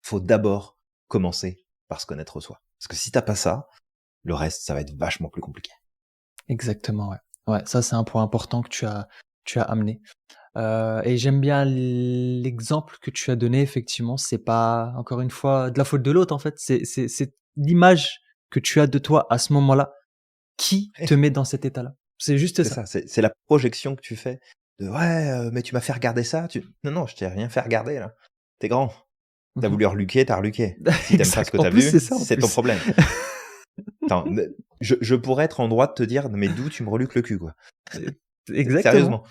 faut d'abord commencer par se connaître soi. Parce que si t'as pas ça, le reste, ça va être vachement plus compliqué. Exactement, ouais. Ouais, ça, c'est un point important que tu as amené. Et j'aime bien l'exemple que tu as donné. Effectivement, c'est pas encore une fois de la faute de l'autre. En fait, c'est l'image que tu as de toi à ce moment-là qui te met dans cet état-là. C'est juste C'est ça. ça, c'est la projection que tu fais de: «Ouais, mais tu m'as fait regarder ça, tu» non, non, je t'ai rien fait regarder là. Tu grand. Tu Mmh. voulu reluquer, tu reluqué. Si t'aimes pas ce Exact. que En t'as plus, c'est vu, ça. En c'est ton plus. problème. Attends, ne je pourrais être en droit de te dire: «Mais d'où tu me reluques le cul, quoi?» Exactement. Sérieusement,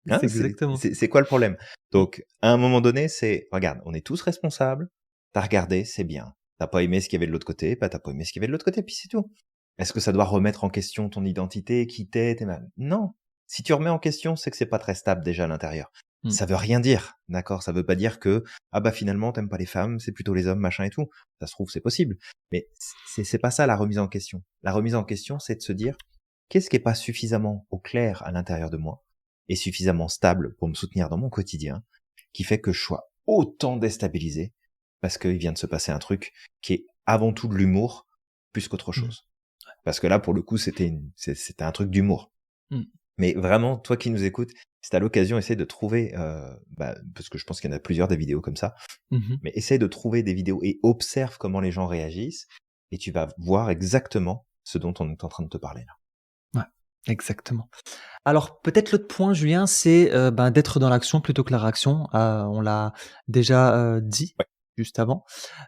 C'est hein, exactement. c'est quoi le problème? Mmh. Donc à un moment donné, c'est: «Regarde, on est tous responsables, tu regardé, c'est bien. T'as pas aimé ce qu'il y avait de l'autre côté, bah, tu pas aimé ce qu'il y avait de l'autre côté, puis c'est tout». Est-ce que ça doit remettre en question ton identité, qui t'es, tes ma non. Si tu remets en question, c'est que c'est pas très stable déjà à l'intérieur. Mmh. Ça veut rien dire, d'accord? Ça veut pas dire que: «Ah bah, finalement, t'aimes pas les femmes, c'est plutôt les hommes, machin et tout». Ça se trouve, c'est possible, mais c'est pas ça la remise en question. La remise en question, c'est de se dire: «Qu'est-ce qui est pas suffisamment au clair à l'intérieur de moi et suffisamment stable pour me soutenir dans mon quotidien, qui fait que je sois autant déstabilisé parce qu'il vient de se passer un truc qui est avant tout de l'humour plus qu'autre Mmh. chose». Parce que là, pour le coup, c'était un truc d'humour. Mmh. Mais vraiment, toi qui nous écoutes, si tu l'occasion, essaie de trouver, bah, parce que je pense qu'il y en a plusieurs des vidéos comme ça, Mmh. mais essaie de trouver des vidéos et observe comment les gens réagissent et tu vas voir exactement ce dont on est en train de te parler là. Ouais, exactement. Alors peut-être l'autre point, Julien, c'est, ben, d'être dans l'action plutôt que la réaction. On l'a déjà, dit Ouais. juste avant,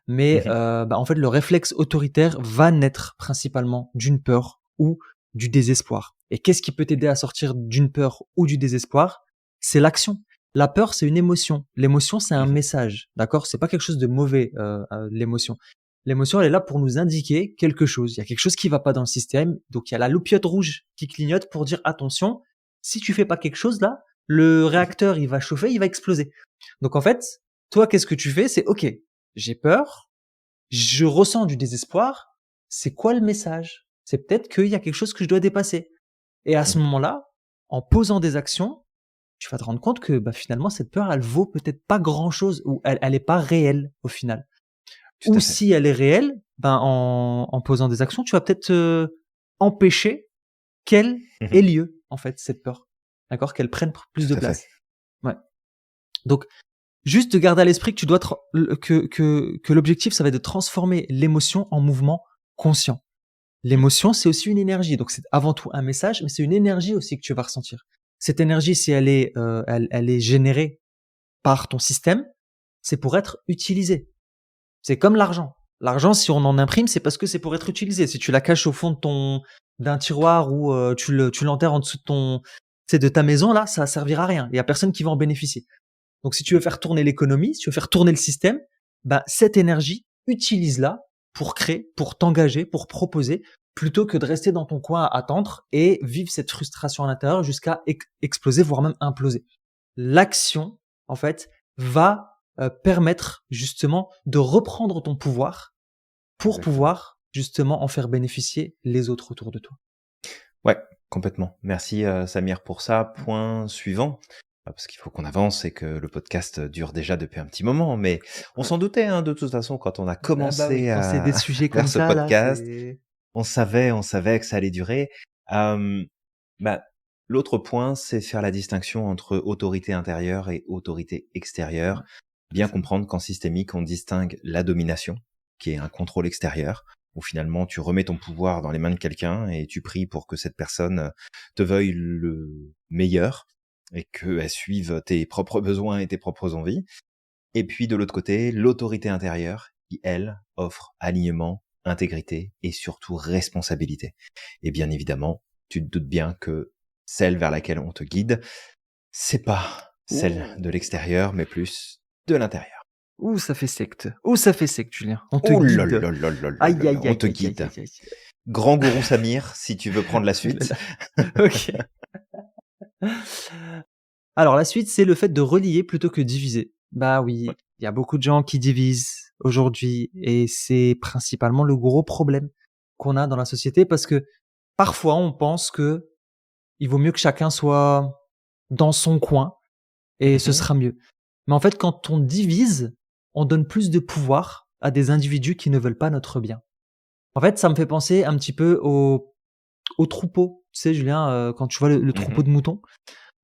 mais, Mmh. bah, en fait, le réflexe autoritaire va naître principalement d'une peur ou du désespoir. Et qu'est-ce qui peut t'aider à sortir d'une peur ou du désespoir? C'est l'action. La peur, c'est une émotion. L'émotion, c'est un Mmh. message, d'accord? C'est pas quelque chose de mauvais, l'émotion. L'émotion, elle est là pour nous indiquer quelque chose. Il y a quelque chose qui va pas dans le système, donc il y a la loupiote rouge qui clignote pour dire: «Attention, si tu fais pas quelque chose là, le Mmh. réacteur, il va chauffer, il va exploser». Donc en fait, toi, qu'est-ce que tu fais? C'est: «OK, j'ai peur, je ressens du désespoir, c'est quoi le message? C'est peut-être qu'il y a quelque chose que je dois dépasser». Et à ce Mmh. moment-là, en posant des actions, tu vas te rendre compte que, bah, finalement, cette peur, elle vaut peut-être pas grand-chose ou elle est pas réelle au final. Tout Ou à fait. si elle est réelle, ben, en posant des actions, tu vas peut-être, empêcher qu'elle ait Mmh. lieu, en fait, cette peur. D'accord? Qu'elle prenne plus de Tout à fait. place. Ouais. Donc, juste de garder à l'esprit que tu dois que l'objectif, ça va être de transformer l'émotion en mouvement conscient. Mmh. L'émotion, c'est aussi une énergie, donc c'est avant tout un message, mais c'est une énergie aussi que tu vas ressentir. Cette énergie, si elle est, elle est générée par ton système, c'est pour être utilisée. C'est comme l'argent. L'argent, si on en imprime, c'est parce que c'est pour être utilisé. Si tu la caches au fond de d'un tiroir ou tu l'enterres en dessous de de ta maison, là, ça servira à rien. Il y a personne qui va en bénéficier. Donc, si tu veux faire tourner l'économie, si tu veux faire tourner le système, bah, cette énergie, utilise-la pour créer, pour t'engager, pour proposer, plutôt que de rester dans ton coin à attendre et vivre cette frustration à l'intérieur jusqu'à exploser, voire même imploser. L'action, en fait, va permettre justement de reprendre ton pouvoir pour Exactement. pouvoir justement en faire bénéficier les autres autour de toi. Ouais, complètement. Merci, Samir pour ça. Point suivant, parce qu'il faut qu'on avance et que le podcast dure déjà depuis un petit moment, mais on Ouais. s'en doutait, hein, de toute façon quand on a Ah bah oui, commencé quand c'est des à sujets faire comme ce ça là, podcast, c'est on savait que ça allait durer. Hem, bah, l'autre point, c'est faire la distinction entre autorité intérieure et autorité ouais, extérieure. c'est Bien ça. comprendre qu'en systémique, on distingue la domination, qui est un contrôle extérieur, où finalement tu remets ton pouvoir dans les mains de quelqu'un et tu pries pour que cette personne te veuille le meilleur et qu'elle suive tes propres besoins et tes propres envies. Et puis de l'autre côté, l'autorité intérieure qui, elle, offre alignement, intégrité et surtout responsabilité. Et bien évidemment, tu te doutes bien que celle vers laquelle on te guide, c'est pas celle de Ouh, l'extérieur, mais plus de l'intérieur. ouh, ça fait secte. Ouh, ça fait secte, Julien. On te Oh là guide. là là là là là Aïe, là, aïe, on aïe, te aïe, aïe, guide. aïe, aïe. Grand gourou Samir, si tu veux prendre la Oh là suite. là. Ok. Alors la suite, c'est le fait de relier plutôt que diviser. Bah Ouais. oui, il y a beaucoup de gens qui divisent aujourd'hui et c'est principalement le gros problème qu'on a dans la société parce que parfois on pense que il vaut mieux que chacun soit dans son coin et ce Mhm. sera mieux. Mais en fait, quand on divise, on donne plus de pouvoir à des individus qui ne veulent pas notre bien. En fait, ça me fait penser un petit peu au troupeau. Tu sais, Julien, quand tu vois le troupeau Mhm. de moutons,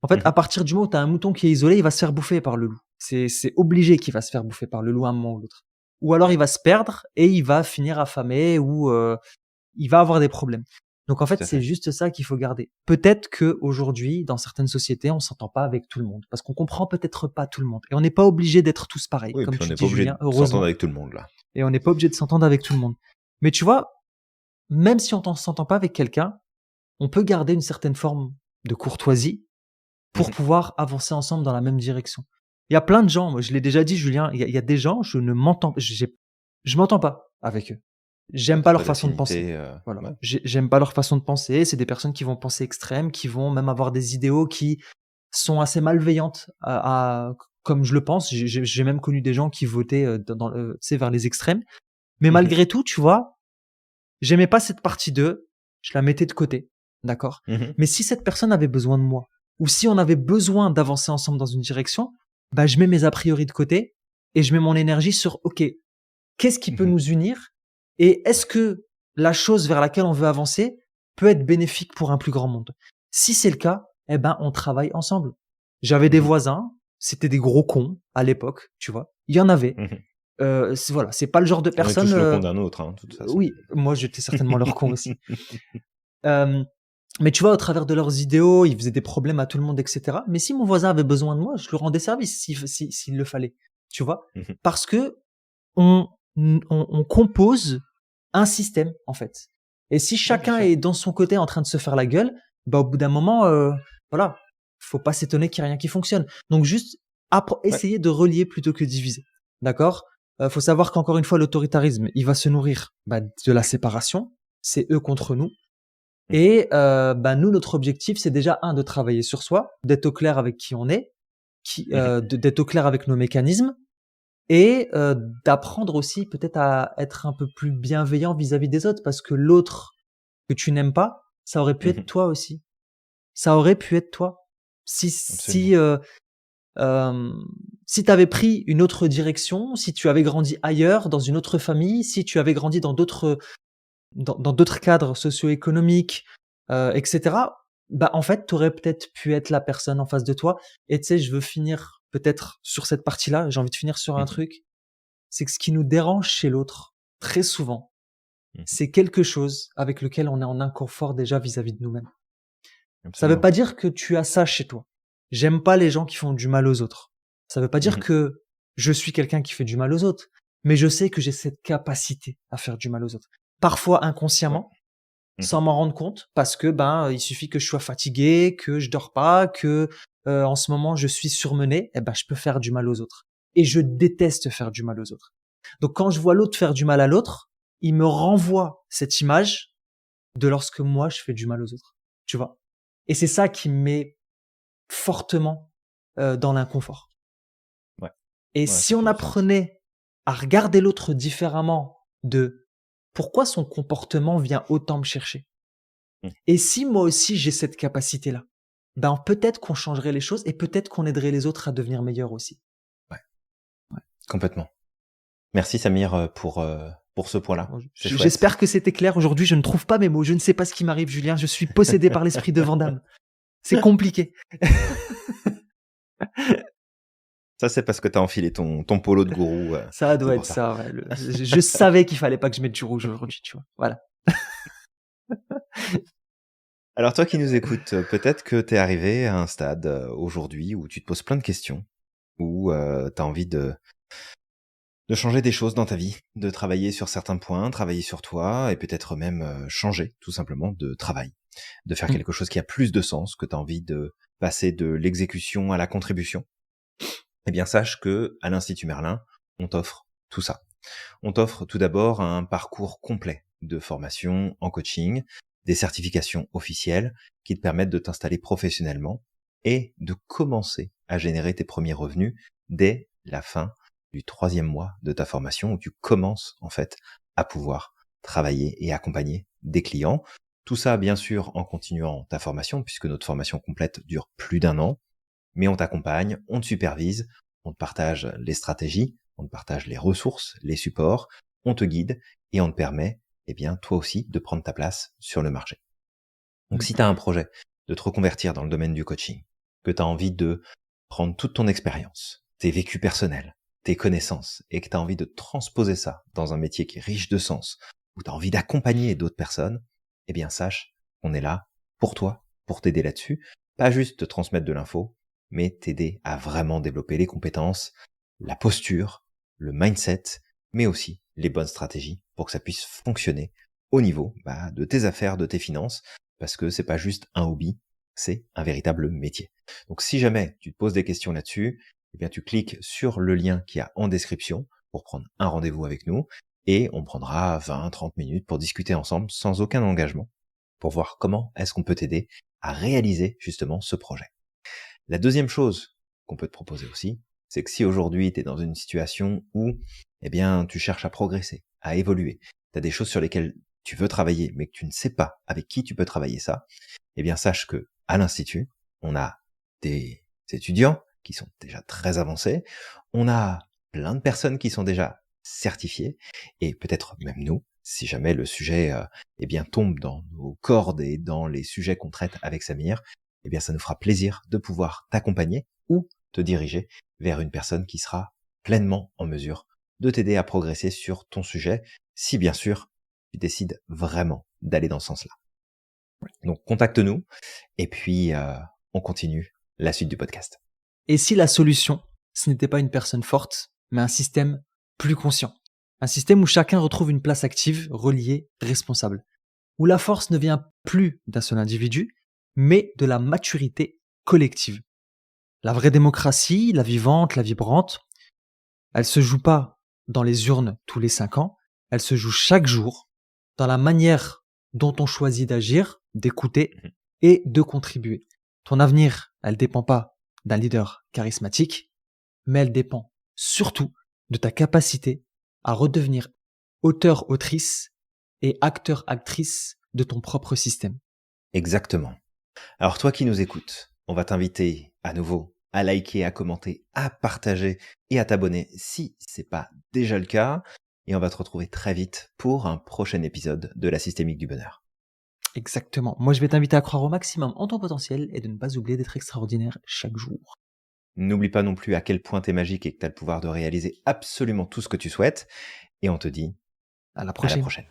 En fait, à Mmh. partir du moment où tu as un mouton qui est isolé, il va se faire bouffer par le loup. C'est obligé qu'il va se faire bouffer par le loup à un moment ou l'autre. Ou alors il va se perdre et il va finir affamé ou il va avoir des problèmes. Donc en Tout fait, à c'est fait. juste ça qu'il faut garder. Peut-être qu'aujourd'hui, dans certaines sociétés, on s'entend pas avec tout le monde parce qu'on comprend peut-être pas tout le monde et on n'est pas obligé d'être tous pareils, Oui, et comme puis on tu n'est pas dis obligé Julien, de s'entendre heureusement, avec tout le monde, là. et on n'est pas obligé de s'entendre avec tout le monde. Mais tu vois, même si on ne s'entend pas avec quelqu'un, on peut garder une certaine forme de courtoisie pour Mmh. pouvoir avancer ensemble dans la même direction. Il y a plein de gens, moi je l'ai déjà dit Julien, il y a des gens, je m'entends pas avec eux. Ouais, J'aime tu pas leur pas façon de penser. d'affinité, Voilà. ouais. J'aime pas leur façon de penser. C'est des personnes qui vont penser extrême, qui vont même avoir des idéaux qui sont assez malveillantes comme je le pense. J'ai même connu des gens qui votaient tu sais, vers les extrêmes. Mais Mmh mh. malgré tout, tu vois, j'aimais pas cette partie d'eux, je la mettais de côté, d'accord? Mmh. Mais si cette personne avait besoin de moi, ou si on avait besoin d'avancer ensemble dans une direction, bah, je mets mes a priori de côté et je mets mon énergie sur, OK, qu'est-ce qui peut Mmh. nous unir? Et est-ce Ouais. que la chose vers laquelle on veut avancer peut être bénéfique pour un plus grand monde? Si c'est le cas, eh ben, on travaille ensemble. J'avais des Mmh. voisins, c'était des gros cons à l'époque, tu vois? Il y en avait. Mmh. Voilà, c'est pas le genre de On est personne, tous le con d'un autre, hein, de toute façon. oui, moi j'étais certainement leur con aussi. Hem, mais tu vois, au travers de leurs idéaux, ils faisaient des problèmes à tout le monde et cetera. Mais si mon voisin avait besoin de moi, je lui rendais service s'il le fallait, tu vois? Mmh. Parce que on compose un système, en fait. Et si Ouais, bien chacun sûr. est dans son côté en train de se faire la gueule, bah, au bout d'un moment, voilà, faut pas s'étonner qu'il y ait rien qui fonctionne. Donc juste Ouais. essayer de relier plutôt que diviser. D'accord? Faut savoir qu'encore une fois, l'autoritarisme, il va se nourrir, bah, de la séparation. C'est eux contre nous. Mmh. Et bah, nous, notre objectif, c'est déjà un de travailler sur soi, d'être au clair avec qui on est, Mmh. d'être au clair avec nos mécanismes et d'apprendre aussi peut-être à être un peu plus bienveillant vis-à-vis des autres parce que l'autre que tu n'aimes pas, ça aurait pu être Mmh. toi aussi. Ça aurait pu être toi. Si Absolument. si, hem, si tu avais pris une autre direction, si tu avais grandi ailleurs, dans une autre famille, si tu avais grandi dans d'autres cadres socio-économiques, et cetera, bah, en fait, tu aurais peut-être pu être la personne en face de toi et tu sais, je veux finir peut-être sur cette partie-là, j'ai envie de finir sur un Mmh. truc, c'est que ce qui nous dérange chez l'autre, très souvent, Mmh. c'est quelque chose avec lequel on est en inconfort déjà vis-à-vis de nous-mêmes. Ça veut Absolument. pas dire que tu as ça chez toi. J'aime pas les gens qui font du mal aux autres. Ça veut pas dire Mmh. que je suis quelqu'un qui fait du mal aux autres, mais je sais que j'ai cette capacité à faire du mal aux autres. Parfois Ouais. inconsciemment, Mmh. sans m'en rendre compte, parce que ben il suffit que je sois fatigué, que je dors pas, que en ce moment je suis surmené, et ben je peux faire du mal aux autres. Et je déteste faire du mal aux autres. Donc quand je vois l'autre faire du mal à l'autre, il me renvoie cette image de lorsque moi je fais du mal aux autres. Tu vois? Et c'est ça qui me met fortement dans l'inconfort. Ouais. Et Ouais, si ça on fait du sens. apprenait à regarder l'autre différemment de pourquoi son comportement vient autant me chercher? Mmh. Et si moi aussi j'ai cette capacité-là, ben peut-être qu'on changerait les choses et peut-être qu'on aiderait les autres à devenir meilleurs aussi. Ouais, complètement. Merci Samir, pour ce point-là. Bon, C'est chouette. j'espère que c'était clair. Aujourd'hui, je ne trouve pas mes mots. Je ne sais pas ce qui m'arrive, Julien. Je suis possédé par l'esprit de Vandame. C'est compliqué. Ça, c'est parce que tu as enfilé ton polo de gourou, Ça c'est doit être pour ça. ça, ouais. Je savais qu'il fallait pas que je mette du rouge aujourd'hui, tu vois. Voilà. Alors toi qui nous écoutes, peut-être que tu es arrivé à un stade, aujourd'hui où tu te poses plein de questions, où, tu as envie de changer des choses dans ta vie, de travailler sur certains points, travailler sur toi et peut-être même, changer tout simplement de travail, de faire Mmh. quelque chose qui a plus de sens, que tu as envie de passer de l'exécution à la contribution. Eh bien sache que à l'Institut Merlin, on t'offre tout ça. On t'offre tout d'abord un parcours complet de formation en coaching, des certifications officielles qui te permettent de t'installer professionnellement et de commencer à générer tes premiers revenus dès la fin du 3e mois de ta formation où tu commences en fait à pouvoir travailler et accompagner des clients. Tout ça bien sûr en continuant ta formation puisque notre formation complète dure plus d'1 an, mais on t'accompagne, on te supervise, on te partage les stratégies, on te partage les ressources, les supports, on te guide et on te permet, eh bien, toi aussi, de prendre ta place sur le marché. Donc, Mmh. si tu as un projet de te reconvertir dans le domaine du coaching, que tu as envie de prendre toute ton expérience, tes vécus personnels, tes connaissances, et que tu as envie de transposer ça dans un métier qui est riche de sens, où tu as envie d'accompagner d'autres personnes, eh bien sache qu'on est là pour toi, pour t'aider là-dessus, pas juste te transmettre de l'info, mais t'aider à vraiment développer les compétences, la posture, le mindset, mais aussi les bonnes stratégies pour que ça puisse fonctionner au niveau de tes affaires, de tes finances, parce que c'est pas juste un hobby, c'est un véritable métier. Donc si jamais tu te poses des questions là-dessus, eh bien tu cliques sur le lien qu'il y a en description pour prendre un rendez-vous avec nous et on prendra 20-30 minutes pour discuter ensemble sans aucun engagement pour voir comment est-ce qu'on peut t'aider à réaliser justement ce projet. La deuxième chose qu'on peut te proposer aussi, c'est que si aujourd'hui tu es dans une situation où eh bien tu cherches à progresser, à évoluer, tu as des choses sur lesquelles tu veux travailler mais que tu ne sais pas avec qui tu peux travailler ça, eh bien sache que à l'institut, on a des étudiants qui sont déjà très avancés, on a plein de personnes qui sont déjà certifiées et peut-être même nous, si jamais le sujet eh bien tombe dans nos cordes et dans les sujets qu'on traite avec Samir, eh bien ça nous fera plaisir de pouvoir t'accompagner ou te diriger vers une personne qui sera pleinement en mesure de t'aider à progresser sur ton sujet, si bien sûr tu décides vraiment d'aller dans ce sens-là. Donc contacte-nous et puis on continue la suite du podcast. Et si la solution, ce n'était pas une personne forte, mais un système plus conscient? Un système où chacun retrouve une place active, reliée, responsable. Où la force ne vient plus d'un seul individu, mais de la maturité collective. La vraie démocratie, la vivante, la vibrante, elle se joue pas dans les urnes tous les 5 ans, elle se joue chaque jour, dans la manière dont on choisit d'agir, d'écouter Mhm. et de contribuer. Ton avenir, elle dépend pas d'un leader charismatique, mais elle dépend surtout de ta capacité à redevenir auteur-autrice et acteur-actrice de ton propre système. Exactement. Alors toi qui nous écoutes, on va t'inviter à nouveau à liker, à commenter, à partager et à t'abonner si c'est pas déjà le cas. Et on va te retrouver très vite pour un prochain épisode de la Systémique du Bonheur. Exactement. Moi, je vais t'inviter à croire au maximum en ton potentiel et de ne pas oublier d'être extraordinaire chaque jour. N'oublie pas non plus à quel point t'es magique et que t'as le pouvoir de réaliser absolument tout ce que tu souhaites. Et on te dit À la à la prochaine. prochaine.